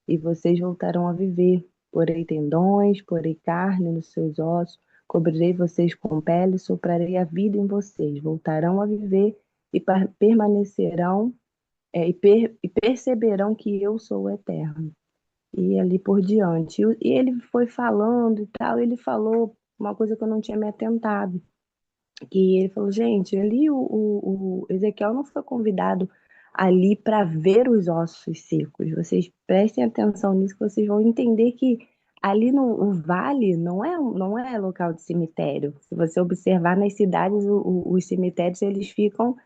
e vocês voltarão a viver. Porei tendões, porei carne nos seus ossos, cobrirei vocês com pele, soprarei a vida em vocês. Voltarão a viver e permanecerão, e perceberão que eu sou o Eterno. E ali por diante. E ele foi falando e tal, ele falou uma coisa que eu não tinha me atentado. E ele falou, gente, ali o Ezequiel não foi convidado ali para ver os ossos secos. Vocês prestem atenção nisso, que vocês vão entender que ali no o vale não é local de cemitério. Se você observar nas cidades, os cemitérios eles ficam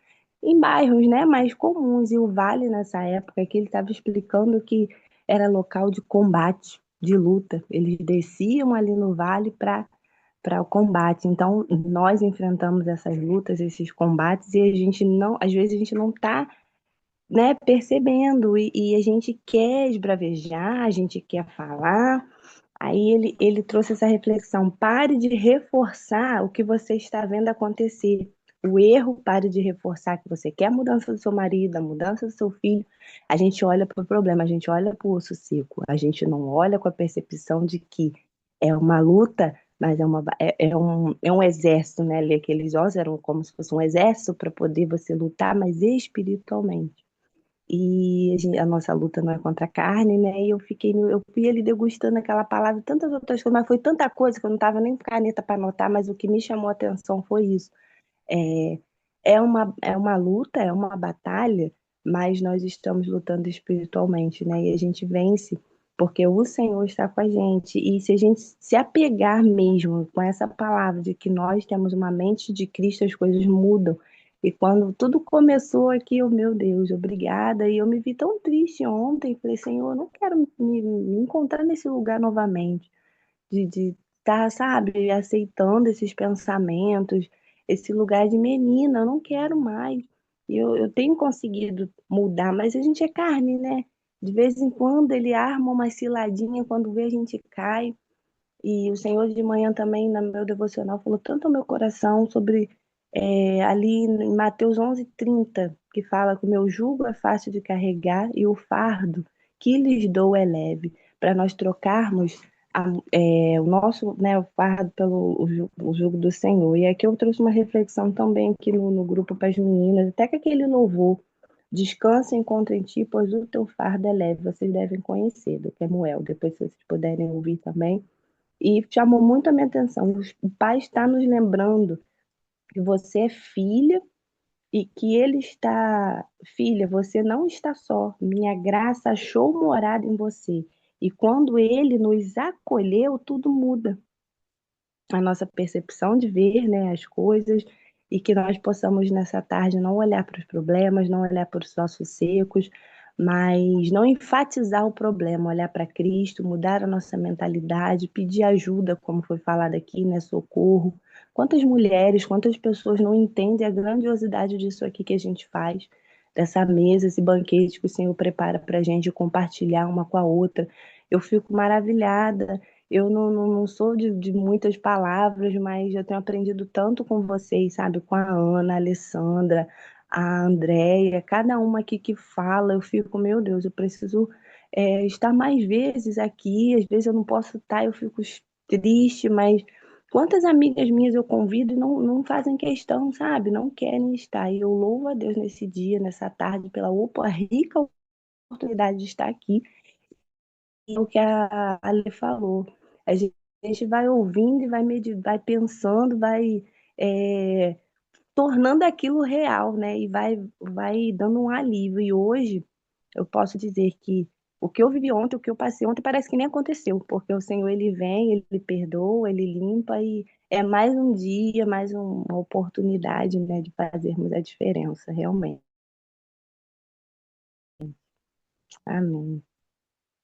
em bairros, né, mais comuns. E o vale nessa época que ele estava explicando que era local de combate, de luta. Eles desciam ali no vale para o combate. Então, nós enfrentamos essas lutas, esses combates, e a gente não, às vezes a gente não está, né, percebendo, e a gente quer esbravejar, a gente quer falar. Aí ele trouxe essa reflexão: pare de reforçar o que você está vendo acontecer. O erro, pare de reforçar que você quer a mudança do seu marido, a mudança do seu filho. A gente olha para o problema, a gente olha para o osso seco, a gente não olha com a percepção de que é uma luta, mas é um exército, né? Ali, aqueles ossos eram como se fosse um exército para poder você lutar, mas espiritualmente. E a nossa luta não é contra a carne, né? E eu fui ali degustando aquela palavra e tantas outras coisas, mas foi tanta coisa que eu não estava nem com caneta para anotar, mas o que me chamou a atenção foi isso. É, é uma luta, é uma batalha, mas nós estamos lutando espiritualmente, né? E a gente vence porque o Senhor está com a gente. E se a gente se apegar mesmo com essa palavra de que nós temos uma mente de Cristo, as coisas mudam. E quando tudo começou aqui, eu, meu Deus, obrigada. E eu me vi tão triste ontem. Falei, Senhor, eu não quero me encontrar nesse lugar novamente de estar, sabe, aceitando esses pensamentos, esse lugar de menina, eu não quero mais. E eu tenho conseguido mudar, mas a gente é carne, né? De vez em quando ele arma uma ciladinha, quando vê a gente cai. E o Senhor de manhã também, no meu devocional, falou tanto ao meu coração sobre ali em Mateus 11:30, que fala que o meu jugo é fácil de carregar e o fardo que lhes dou é leve, para nós trocarmos o nosso, né, o fardo pelo o jugo do Senhor. E aqui eu trouxe uma reflexão também aqui no grupo para as meninas, até que aquele louvor, descansa e encontra em ti, pois o teu fardo é leve, vocês devem conhecer, do Kemuel, depois se vocês puderem ouvir também. E chamou muito a minha atenção. O Pai está nos lembrando que você é filha e que Ele está, filha, você não está só. Minha graça achou morada em você. E quando Ele nos acolheu, tudo muda. A nossa percepção de ver, né, as coisas e que nós possamos nessa tarde não olhar para os problemas, não olhar para os nossos secos, mas não enfatizar o problema, olhar para Cristo, mudar a nossa mentalidade, pedir ajuda, como foi falado aqui, né, socorro. Quantas mulheres, quantas pessoas não entendem a grandiosidade disso aqui que a gente faz, dessa mesa, esse banquete que o Senhor prepara para a gente compartilhar uma com a outra. Eu fico maravilhada. Eu não sou de muitas palavras, mas eu tenho aprendido tanto com vocês, sabe? Com a Ana, a Alessandra, a Andréia, cada uma aqui que fala, eu fico, meu Deus, eu preciso estar mais vezes aqui. Às vezes eu não posso estar, eu fico triste, mas quantas amigas minhas eu convido e não fazem questão, sabe? Não querem estar. E eu louvo a Deus nesse dia, nessa tarde, pela rica oportunidade de estar aqui o que a Ale falou. A gente vai ouvindo e vai pensando, vai é, tornando aquilo real, né? E vai dando um alívio. E hoje eu posso dizer que o que eu vivi ontem, o que eu passei ontem, parece que nem aconteceu, porque o Senhor, ele vem, ele perdoa, ele limpa e é mais um dia, mais uma oportunidade, né, de fazermos a diferença, realmente. Amém.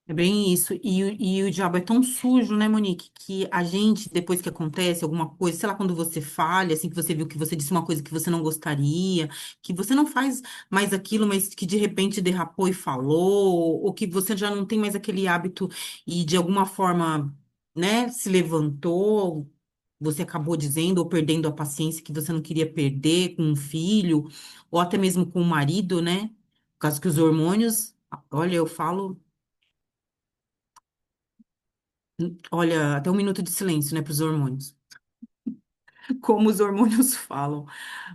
É bem isso. E o diabo é tão sujo, né, Monique, que a gente, depois que acontece alguma coisa, sei lá, quando você falha, assim, que você viu que você disse uma coisa que você não gostaria, que você não faz mais aquilo, mas que de repente derrapou e falou, ou que você já não tem mais aquele hábito e de alguma forma, né, se levantou, você acabou dizendo ou perdendo a paciência que você não queria perder com um filho, ou até mesmo com o marido, né? Por causa que os hormônios, olha, eu falo. Olha, até um minuto de silêncio, né, para os hormônios. Como os hormônios falam,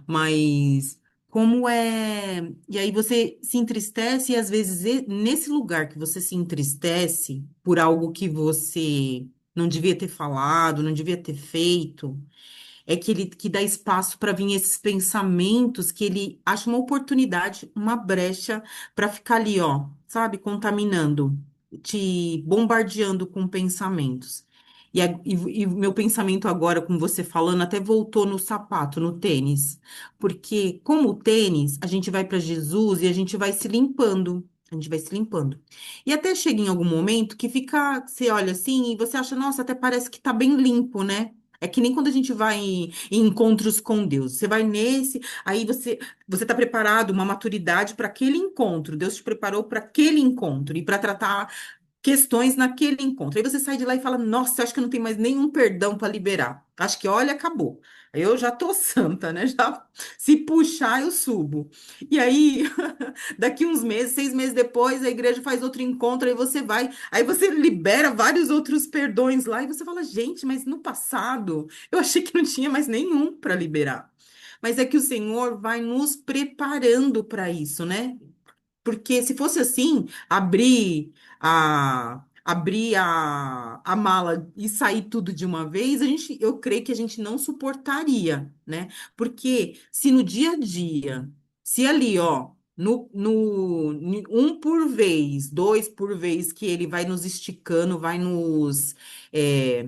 mas como é. E aí você se entristece, e às vezes nesse lugar que você se entristece por algo que você não devia ter falado, não devia ter feito, é que ele que dá espaço para vir esses pensamentos que ele acha uma oportunidade, uma brecha para ficar ali, ó, sabe, contaminando, te bombardeando com pensamentos. E o meu pensamento agora, com você falando, até voltou no sapato, no tênis. Porque, como o tênis, a gente vai para Jesus e a gente vai se limpando. A gente vai se limpando. E até chega em algum momento que fica, você olha assim e você acha, nossa, até parece que tá bem limpo, né? É que nem quando a gente vai em encontros com Deus. Você vai nesse, aí você está preparado, uma maturidade para aquele encontro. Deus te preparou para aquele encontro e para tratar questões naquele encontro. Aí você sai de lá e fala: Nossa, eu acho que não tem mais nenhum perdão para liberar. Acho que, olha, acabou. Eu já tô santa, né? Já se puxar, eu subo. E aí, daqui uns meses, 6 meses depois, a igreja faz outro encontro, aí você vai, aí você libera vários outros perdões lá, e você fala: Gente, mas no passado eu achei que não tinha mais nenhum para liberar. Mas é que o Senhor vai nos preparando para isso, né? Porque se fosse assim, abrir a mala e sair tudo de uma vez, eu creio que a gente não suportaria, né? Porque se no dia a dia, se ali, ó, um por vez, dois por vez, que ele vai nos esticando, vai é,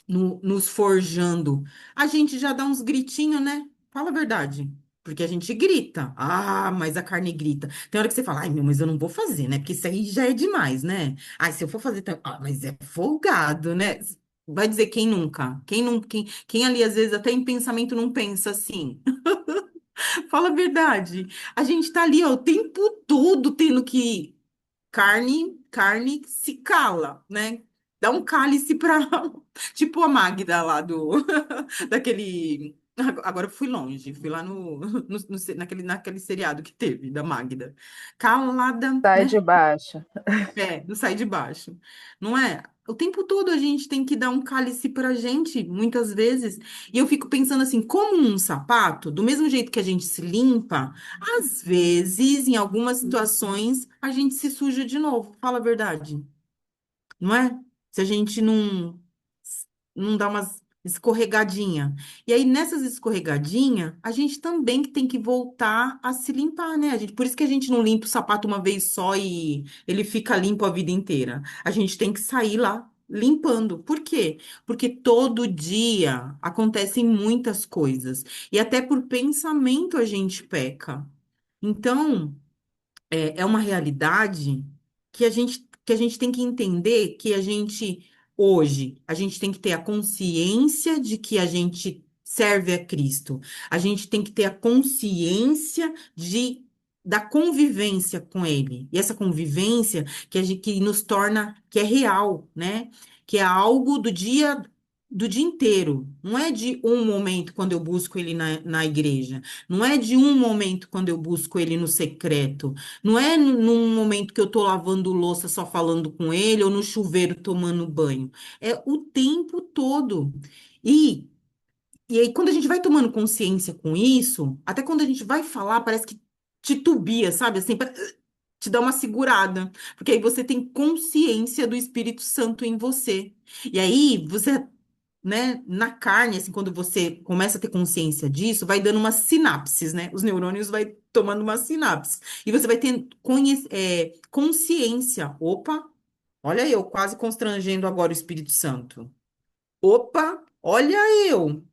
nos forjando, a gente já dá uns gritinhos, né? Fala a verdade. Porque a gente grita. Ah, mas a carne grita. Tem hora que você fala, ai, meu, mas eu não vou fazer, né? Porque isso aí já é demais, né? Ai, se eu for fazer. Ah, mas é folgado, né? Vai dizer quem nunca? Quem ali, às vezes, até em pensamento não pensa assim. Fala a verdade. A gente tá ali, ó, o tempo todo tendo que carne se cala, né? Dá um cálice pra. Tipo a Magda lá do. Daquele. Agora eu fui longe, fui lá naquele seriado que teve, da Magda. Calada, Sai né? de baixo. Do sai de baixo. Não é? O tempo todo a gente tem que dar um cálice pra gente, muitas vezes. E eu fico pensando assim, como um sapato, do mesmo jeito que a gente se limpa, às vezes, em algumas situações, a gente se suja de novo. Fala a verdade, não é? Se a gente não dá umas escorregadinha. E aí, nessas escorregadinhas, a gente também tem que voltar a se limpar, né? Por isso que a gente não limpa o sapato uma vez só e ele fica limpo a vida inteira. A gente tem que sair lá limpando. Por quê? Porque todo dia acontecem muitas coisas. E até por pensamento a gente peca. Então, é uma realidade que a gente tem que entender que hoje, a gente tem que ter a consciência de que a gente serve a Cristo. A gente tem que ter a consciência da convivência com Ele. E essa convivência que nos torna, que é real, né? Que é algo do dia inteiro. Não é de um momento quando eu busco Ele na igreja. Não é de um momento quando eu busco Ele no secreto. Não é num momento que eu tô lavando louça só falando com ele ou no chuveiro tomando banho. É o tempo todo. E, e aí, quando a gente vai tomando consciência com isso, até quando a gente vai falar, parece que titubia, sabe? Assim, te dá uma segurada. Porque aí você tem consciência do Espírito Santo em você. E aí, você, né, na carne, assim, quando você começa a ter consciência disso, vai dando umas sinapses, né? Os neurônios vai tomando uma sinapse. E você vai ter consciência. Opa, olha eu, quase constrangendo agora o Espírito Santo. Opa, olha eu.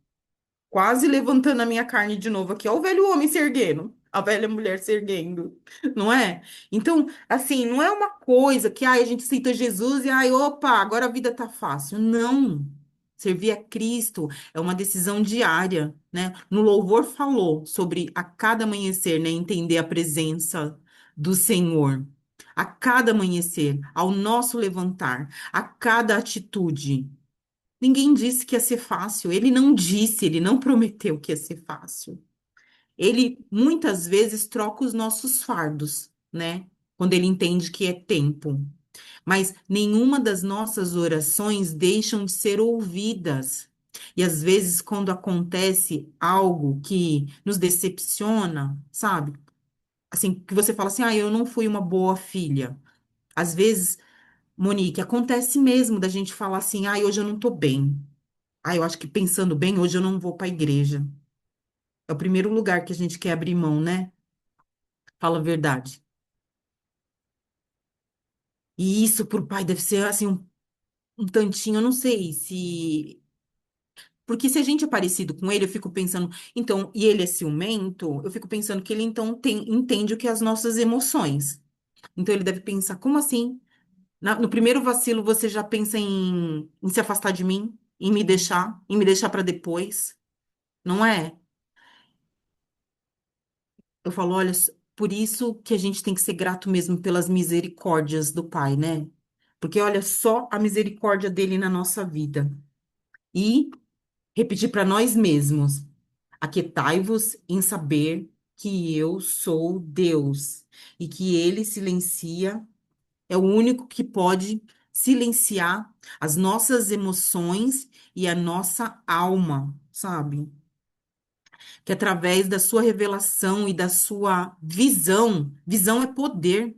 Quase levantando a minha carne de novo aqui. Ó, o velho homem se erguendo, a velha mulher se erguendo, não é? Então, assim, não é uma coisa que ai, a gente aceita Jesus e ai, opa, agora a vida tá fácil. Não. Servir a Cristo é uma decisão diária, né? No louvor falou sobre a cada amanhecer, né? Entender a presença do Senhor. A cada amanhecer, ao nosso levantar, a cada atitude. Ninguém disse que ia ser fácil. Ele não disse, ele não prometeu que ia ser fácil. Ele muitas vezes troca os nossos fardos, né? Quando ele entende que é tempo. Mas nenhuma das nossas orações deixam de ser ouvidas. E às vezes, quando acontece algo que nos decepciona, sabe? Assim, que você fala assim, ah, eu não fui uma boa filha. Às vezes, Monique, acontece mesmo da gente falar assim, ah, hoje eu não tô bem. Ah, eu acho que pensando bem, hoje eu não vou para a igreja. É o primeiro lugar que a gente quer abrir mão, né? Fala a verdade. E isso pro pai deve ser assim um tantinho, eu não sei se. Porque se a gente é parecido com ele, eu fico pensando, então, e ele é ciumento, eu fico pensando que ele então entende o que é as nossas emoções. Então ele deve pensar, como assim? No primeiro vacilo você já pensa em se afastar de mim, em me deixar para depois, não é? Eu falo, olha, por isso que a gente tem que ser grato mesmo pelas misericórdias do Pai, né? Porque olha só a misericórdia dele na nossa vida. E repetir para nós mesmos: aquietai-vos em saber que eu sou Deus e que ele silencia, é o único que pode silenciar as nossas emoções e a nossa alma, sabe? Que através da sua revelação e da sua visão é poder.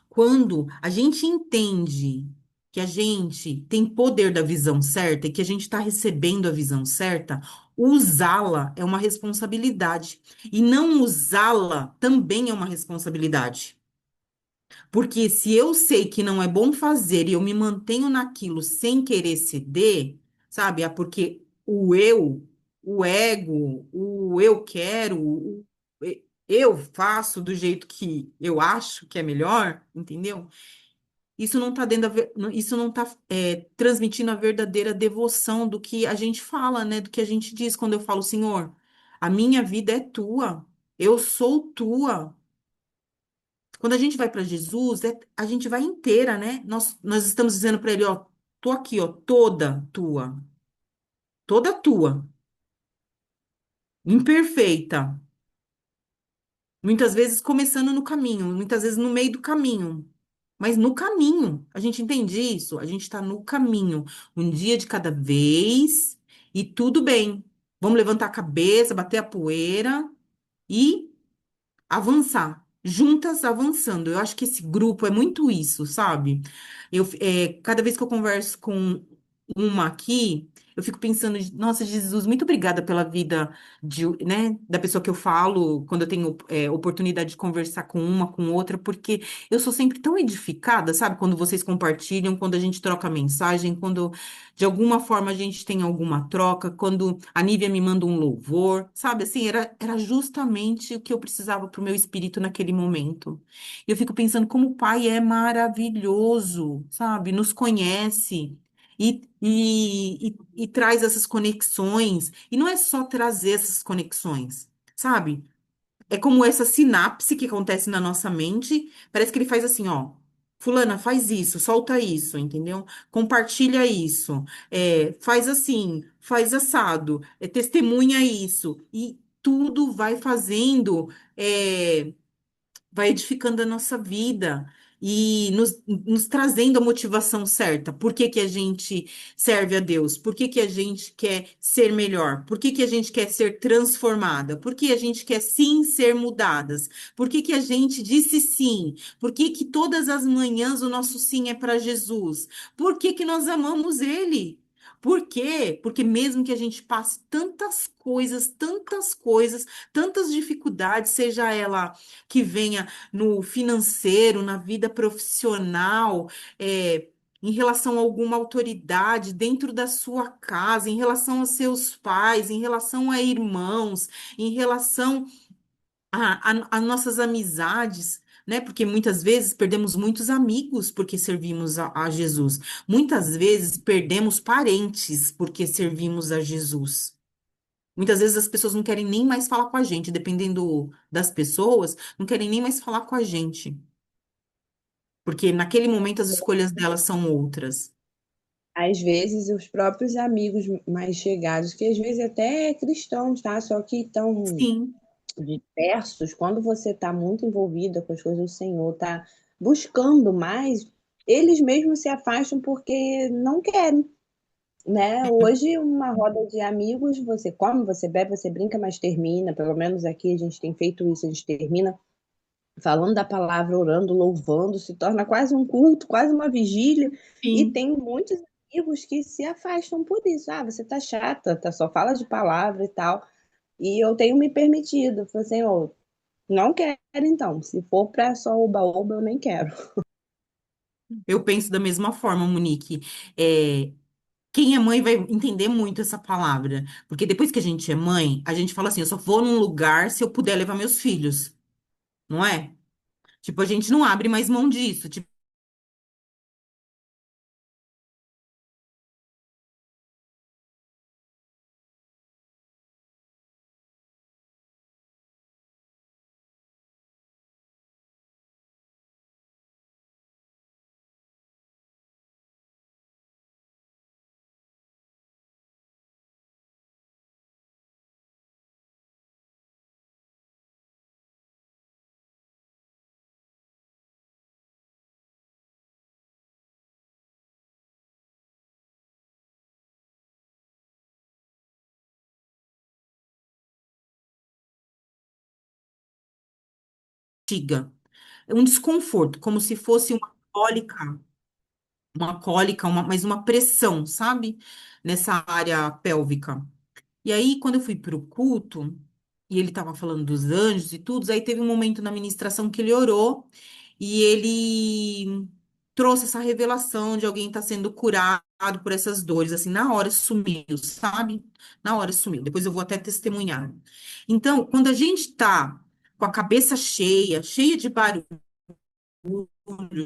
Quando a gente entende que a gente tem poder da visão certa e que a gente está recebendo a visão certa, usá-la é uma responsabilidade. E não usá-la também é uma responsabilidade. Porque se eu sei que não é bom fazer e eu me mantenho naquilo sem querer ceder, sabe? É porque o ego, o eu quero, eu faço do jeito que eu acho que é melhor, entendeu? Isso não está isso não está transmitindo a verdadeira devoção do que a gente fala, né? Do que a gente diz quando eu falo, Senhor, a minha vida é tua. Eu sou tua. Quando a gente vai para Jesus, a gente vai inteira, né? Nós estamos dizendo para ele, ó, tô aqui, ó, toda tua, imperfeita. Muitas vezes começando no caminho, muitas vezes no meio do caminho. Mas no caminho, a gente entende isso? A gente está no caminho, um dia de cada vez, e tudo bem. Vamos levantar a cabeça, bater a poeira e avançar, juntas avançando. Eu acho que esse grupo é muito isso, sabe? Cada vez que eu converso com uma aqui, eu fico pensando, nossa, Jesus, muito obrigada pela vida né, da pessoa que eu falo, quando eu tenho oportunidade de conversar com uma, com outra, porque eu sou sempre tão edificada, sabe? Quando vocês compartilham, quando a gente troca mensagem, quando de alguma forma a gente tem alguma troca, quando a Nívia me manda um louvor, sabe? Assim, era justamente o que eu precisava para o meu espírito naquele momento. Eu fico pensando como o Pai é maravilhoso, sabe? Nos conhece. E traz essas conexões. E não é só trazer essas conexões, sabe? É como essa sinapse que acontece na nossa mente. Parece que ele faz assim, ó. Fulana, faz isso, solta isso, entendeu? Compartilha isso, faz assim, faz assado, testemunha isso. E tudo vai fazendo. Vai edificando a nossa vida e nos trazendo a motivação certa. Por que que a gente serve a Deus? Por que que a gente quer ser melhor? Por que que a gente quer ser transformada? Por que a gente quer sim ser mudadas? Por que que a gente disse sim? Por que que todas as manhãs o nosso sim é para Jesus? Por que que nós amamos Ele? Por quê? Porque mesmo que a gente passe tantas coisas, tantas dificuldades, seja ela que venha no financeiro, na vida profissional, em relação a alguma autoridade dentro da sua casa, em relação aos seus pais, em relação a irmãos, em relação a nossas amizades. Né? Porque muitas vezes perdemos muitos amigos porque servimos a Jesus. Muitas vezes perdemos parentes porque servimos a Jesus. Muitas vezes as pessoas não querem nem mais falar com a gente, dependendo das pessoas, não querem nem mais falar com a gente, porque naquele momento as escolhas delas são outras. Às vezes, os próprios amigos mais chegados, que às vezes até é cristãos, tá? Só que estão Sim, dispersos, quando você está muito envolvida com as coisas do Senhor, está buscando mais, eles mesmos se afastam porque não querem, né? Hoje, uma roda de amigos, você come, você bebe, você brinca, mas termina. Pelo menos aqui a gente tem feito isso, a gente termina falando da palavra, orando, louvando, se torna quase um culto, quase uma vigília. E sim. tem muitos amigos que se afastam por isso. Ah, você tá chata, tá, só fala de palavra e tal. E eu tenho me permitido, falei assim, ó, não quero então. Se for para só oba-oba, eu nem quero. Eu penso da mesma forma, Monique. É, quem é mãe vai entender muito essa palavra, porque depois que a gente é mãe, a gente fala assim: eu só vou num lugar se eu puder levar meus filhos, não é? Tipo, a gente não abre mais mão disso. Tipo, antiga. É um desconforto, como se fosse uma cólica, mas uma pressão, sabe? Nessa área pélvica. E aí, quando eu fui para o culto, e ele estava falando dos anjos e tudo, aí teve um momento na ministração que ele orou e ele trouxe essa revelação de alguém estar sendo curado por essas dores, assim, na hora sumiu, sabe? Na hora sumiu. Depois eu vou até testemunhar. Então, quando a gente está com a cabeça cheia, cheia de barulho,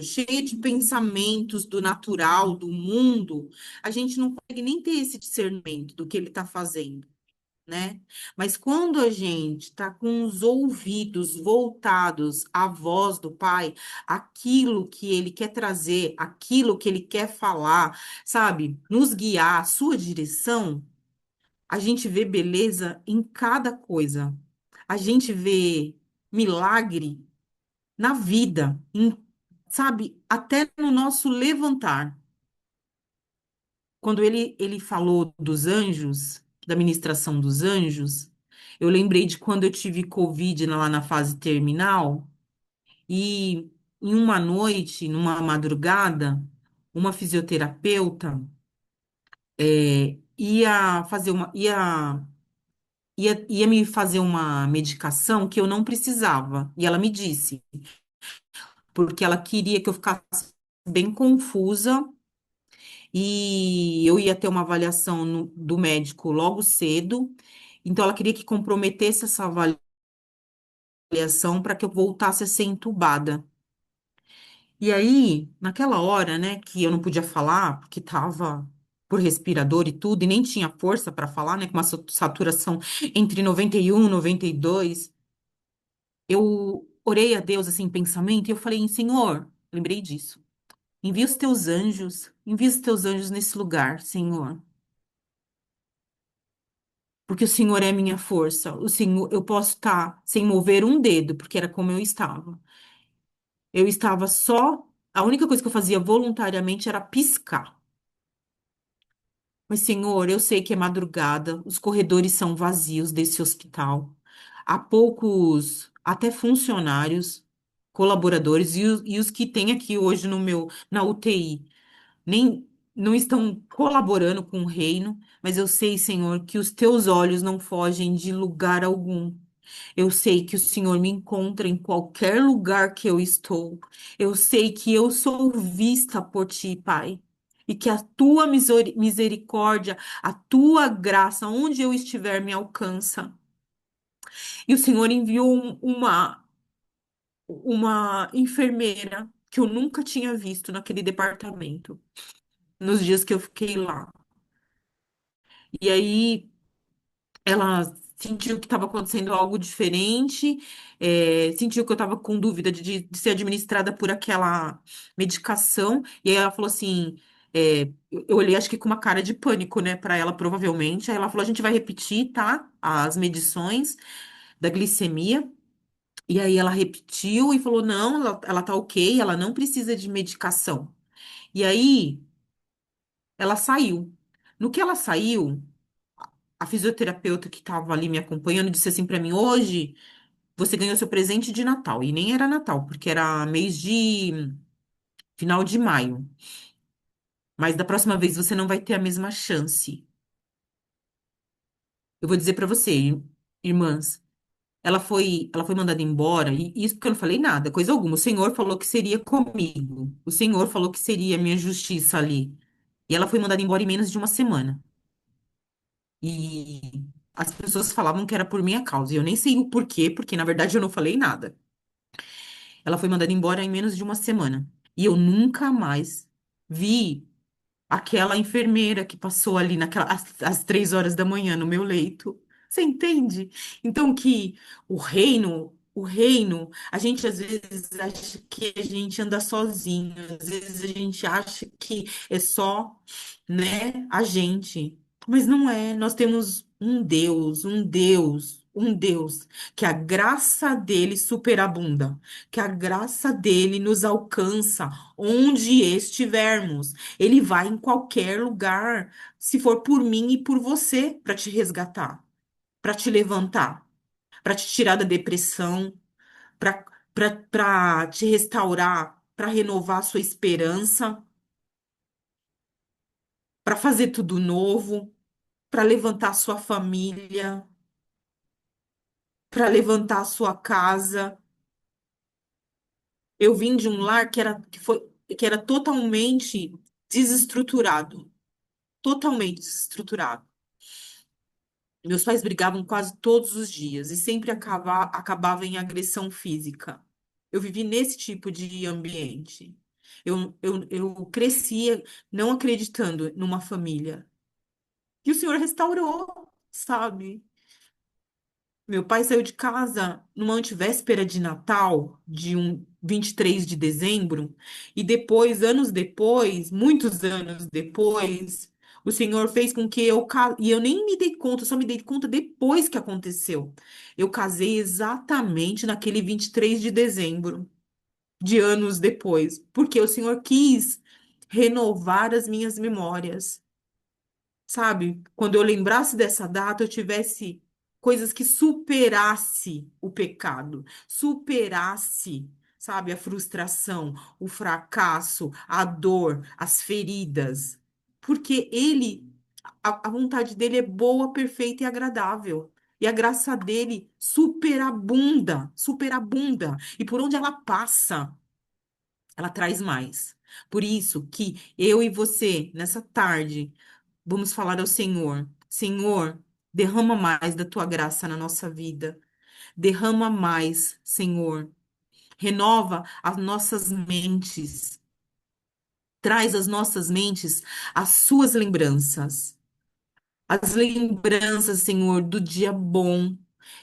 cheia de pensamentos do natural, do mundo, a gente não consegue nem ter esse discernimento do que ele está fazendo. né? Mas quando a gente está com os ouvidos voltados à voz do Pai, aquilo que Ele quer trazer, aquilo que Ele quer falar, sabe? Nos guiar, a sua direção, a gente vê beleza em cada coisa. A gente vê milagre na vida, sabe? Até no nosso levantar. Quando ele falou dos anjos, da ministração dos anjos, eu lembrei de quando eu tive Covid lá na fase terminal e em uma noite, numa madrugada, uma fisioterapeuta ia fazer ia me fazer uma medicação que eu não precisava. E ela me disse, porque ela queria que eu ficasse bem confusa e eu ia ter uma avaliação do médico logo cedo. Então, ela queria que comprometesse essa avaliação para que eu voltasse a ser entubada. E aí, naquela hora, né, que eu não podia falar, porque tava por respirador e tudo, e nem tinha força para falar, né, com uma saturação entre 91 e 92, eu orei a Deus assim em pensamento e eu falei, Senhor, lembrei disso. Envia os teus anjos nesse lugar, Senhor. Porque o Senhor é minha força. O Senhor, eu posso estar sem mover um dedo, porque era como eu estava. Eu estava só, a única coisa que eu fazia voluntariamente era piscar. Mas, Senhor, eu sei que é madrugada, os corredores são vazios desse hospital. Há poucos, até funcionários, colaboradores, e os que tem aqui hoje no na UTI, nem não estão colaborando com o reino, mas eu sei, Senhor, que os teus olhos não fogem de lugar algum. Eu sei que o Senhor me encontra em qualquer lugar que eu estou. Eu sei que eu sou vista por ti, Pai. E que a tua misericórdia, a tua graça, onde eu estiver, me alcança. E o Senhor enviou uma enfermeira que eu nunca tinha visto naquele departamento, nos dias que eu fiquei lá. E aí ela sentiu que estava acontecendo algo diferente, sentiu que eu estava com dúvida de ser administrada por aquela medicação, e aí ela falou assim: eu olhei, acho que com uma cara de pânico, né, para ela, provavelmente. Aí ela falou: a gente vai repetir, tá? As medições da glicemia. E aí ela repetiu e falou: não, ela tá ok, ela não precisa de medicação. E aí ela saiu. No que ela saiu, a fisioterapeuta que estava ali me acompanhando disse assim para mim: hoje você ganhou seu presente de Natal. E nem era Natal, porque era mês de final de maio. Mas da próxima vez você não vai ter a mesma chance. Eu vou dizer para você, irmãs, ela foi mandada embora, e isso porque eu não falei nada, coisa alguma. O Senhor falou que seria comigo. O Senhor falou que seria a minha justiça ali. E ela foi mandada embora em menos de uma semana. E as pessoas falavam que era por minha causa. E eu nem sei o porquê, porque na verdade eu não falei nada. Ela foi mandada embora em menos de uma semana. E eu nunca mais vi aquela enfermeira que passou ali às 3 horas da manhã no meu leito. Você entende? Então que o reino, a gente às vezes acha que a gente anda sozinho, às vezes a gente acha que é só, né, a gente. Mas não é, nós temos um Deus, que a graça dele superabunda, que a graça dele nos alcança onde estivermos. Ele vai em qualquer lugar, se for por mim e por você, para te resgatar, para te levantar, para te tirar da depressão, para para te restaurar, para renovar a sua esperança, para fazer tudo novo, para levantar a sua família, para levantar a sua casa. Eu vim de um lar que era totalmente desestruturado, totalmente desestruturado. Meus pais brigavam quase todos os dias e sempre acabava em agressão física. Eu vivi nesse tipo de ambiente. Eu crescia não acreditando numa família. E o Senhor restaurou, sabe? Meu pai saiu de casa numa antivéspera de Natal, de um 23 de dezembro, e depois, anos depois, muitos anos depois, o Senhor fez com que e eu nem me dei conta, eu só me dei conta depois que aconteceu. Eu casei exatamente naquele 23 de dezembro, de anos depois, porque o Senhor quis renovar as minhas memórias. Sabe? Quando eu lembrasse dessa data, eu tivesse coisas que superasse o pecado, superasse, sabe, a frustração, o fracasso, a dor, as feridas. Porque a vontade dele é boa, perfeita e agradável. E a graça dele superabunda, superabunda. E por onde ela passa, ela traz mais. Por isso que eu e você, nessa tarde, vamos falar ao Senhor. Senhor, derrama mais da tua graça na nossa vida. Derrama mais, Senhor. Renova as nossas mentes. Traz às nossas mentes as suas lembranças. As lembranças, Senhor, do dia bom.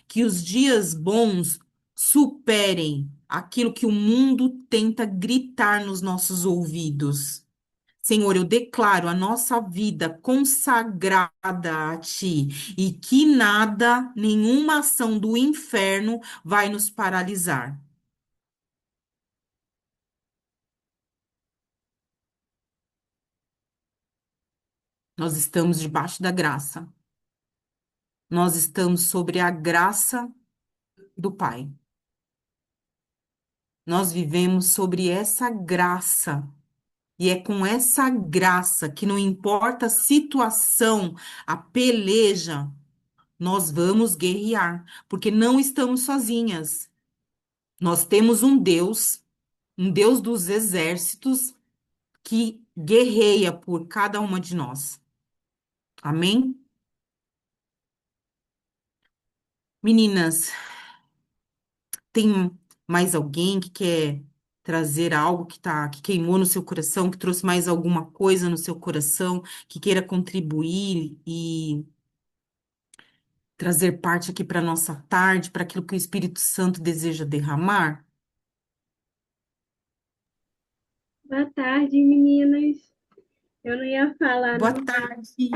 Que os dias bons superem aquilo que o mundo tenta gritar nos nossos ouvidos. Senhor, eu declaro a nossa vida consagrada a Ti e que nada, nenhuma ação do inferno vai nos paralisar. Nós estamos debaixo da graça. Nós estamos sobre a graça do Pai. Nós vivemos sobre essa graça. E é com essa graça que não importa a situação, a peleja, nós vamos guerrear, porque não estamos sozinhas. Nós temos um Deus dos exércitos que guerreia por cada uma de nós. Amém? Meninas, tem mais alguém que quer trazer algo que queimou no seu coração, que trouxe mais alguma coisa no seu coração, que queira contribuir e trazer parte aqui para nossa tarde, para aquilo que o Espírito Santo deseja derramar? Boa tarde, meninas. Eu não ia falar, Boa não, tarde.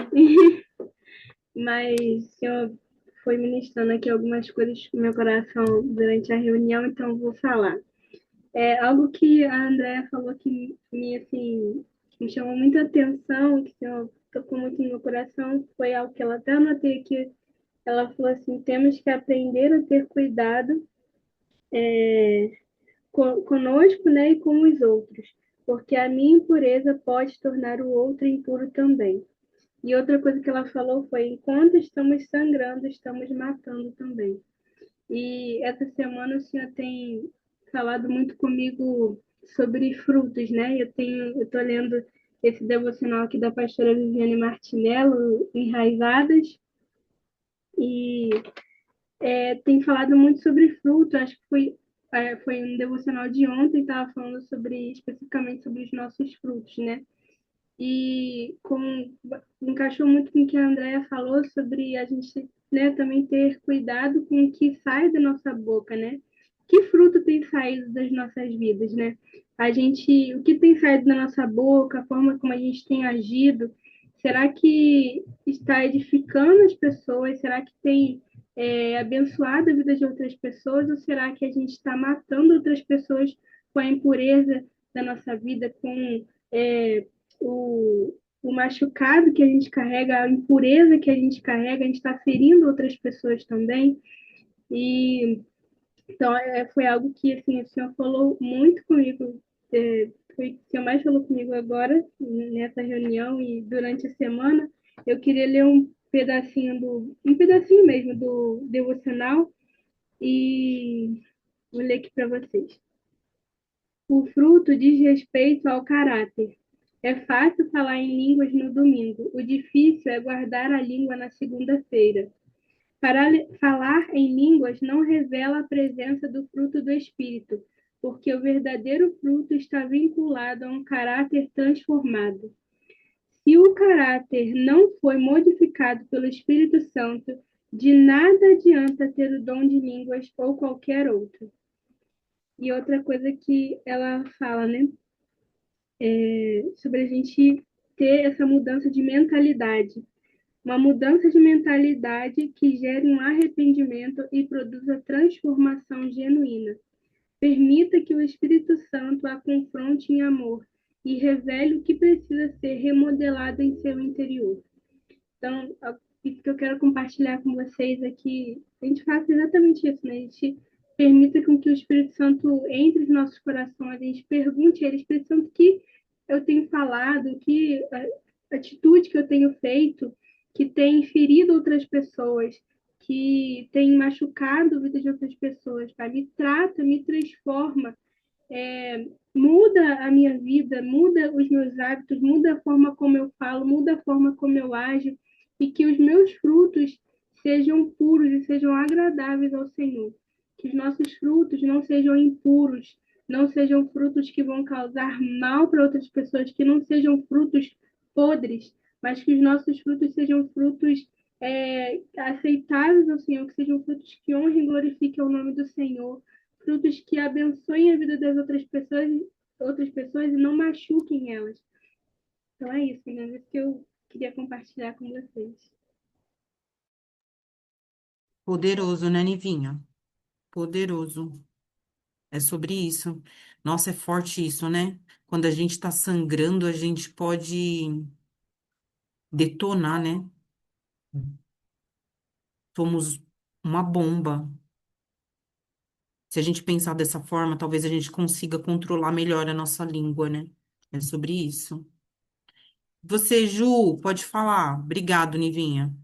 mas o senhor foi ministrando aqui algumas coisas no meu coração durante a reunião, então eu vou falar. É algo que a Andrea falou que assim, me chamou muita atenção, que o senhor tocou muito no meu coração, foi algo que ela até anotei aqui. Ela falou assim: temos que aprender a ter cuidado conosco, né, e com os outros, porque a minha impureza pode tornar o outro impuro também. E outra coisa que ela falou foi: enquanto estamos sangrando, estamos matando também. E essa semana o senhor tem falado muito comigo sobre frutos, né? Eu estou lendo esse devocional aqui da pastora Viviane Martinello, Enraizadas, e tem falado muito sobre fruto. Acho que foi um devocional de ontem, estava falando especificamente sobre os nossos frutos, né? E encaixou muito com o que a Andrea falou sobre a gente, né, também ter cuidado com o que sai da nossa boca, né? Que fruto tem saído das nossas vidas, né? O que tem saído da nossa boca, a forma como a gente tem agido, será que está edificando as pessoas? Será que tem abençoado a vida de outras pessoas? Ou será que a gente está matando outras pessoas com a impureza da nossa vida, com o machucado que a gente carrega, a impureza que a gente carrega, a gente está ferindo outras pessoas também. E então foi algo que assim, o senhor falou muito comigo, foi o que o senhor mais falou comigo agora, nessa reunião e durante a semana. Eu queria ler um pedacinho mesmo do devocional e vou ler aqui para vocês. O fruto diz respeito ao caráter. É fácil falar em línguas no domingo, o difícil é guardar a língua na segunda-feira. Falar em línguas não revela a presença do fruto do Espírito, porque o verdadeiro fruto está vinculado a um caráter transformado. Se o caráter não foi modificado pelo Espírito Santo, De nada adianta ter o dom de línguas ou qualquer outro. E outra coisa que ela fala, né? Sobre a gente ter essa mudança de mentalidade. Uma mudança de mentalidade que gere um arrependimento e produza transformação genuína. Permita que o Espírito Santo a confronte em amor e revele o que precisa ser remodelado em seu interior. Então, isso que eu quero compartilhar com vocês aqui, a gente faça exatamente isso, né? A gente permita com que o Espírito Santo entre nos nossos corações, a gente pergunte a ele, Espírito Santo, o que eu tenho falado, que atitude que eu tenho feito, que tem ferido outras pessoas, que tem machucado a vida de outras pessoas, Pai. Me trata, me transforma, muda a minha vida, muda os meus hábitos, muda a forma como eu falo, muda a forma como eu ajo, e que os meus frutos sejam puros e sejam agradáveis ao Senhor. Que os nossos frutos não sejam impuros, não sejam frutos que vão causar mal para outras pessoas, que não sejam frutos podres, mas que os nossos frutos sejam frutos aceitáveis ao Senhor, que sejam frutos que honrem e glorifiquem o nome do Senhor, frutos que abençoem a vida das outras pessoas e não machuquem elas. Então é isso, né? Isso que eu queria compartilhar com vocês. Poderoso, né, Nivinha? Poderoso. É sobre isso. Nossa, é forte isso, né? Quando a gente tá sangrando, a gente pode detonar, né? Somos uma bomba. Se a gente pensar dessa forma, talvez a gente consiga controlar melhor a nossa língua, né? É sobre isso. Você, Ju, pode falar. Obrigado, Nivinha.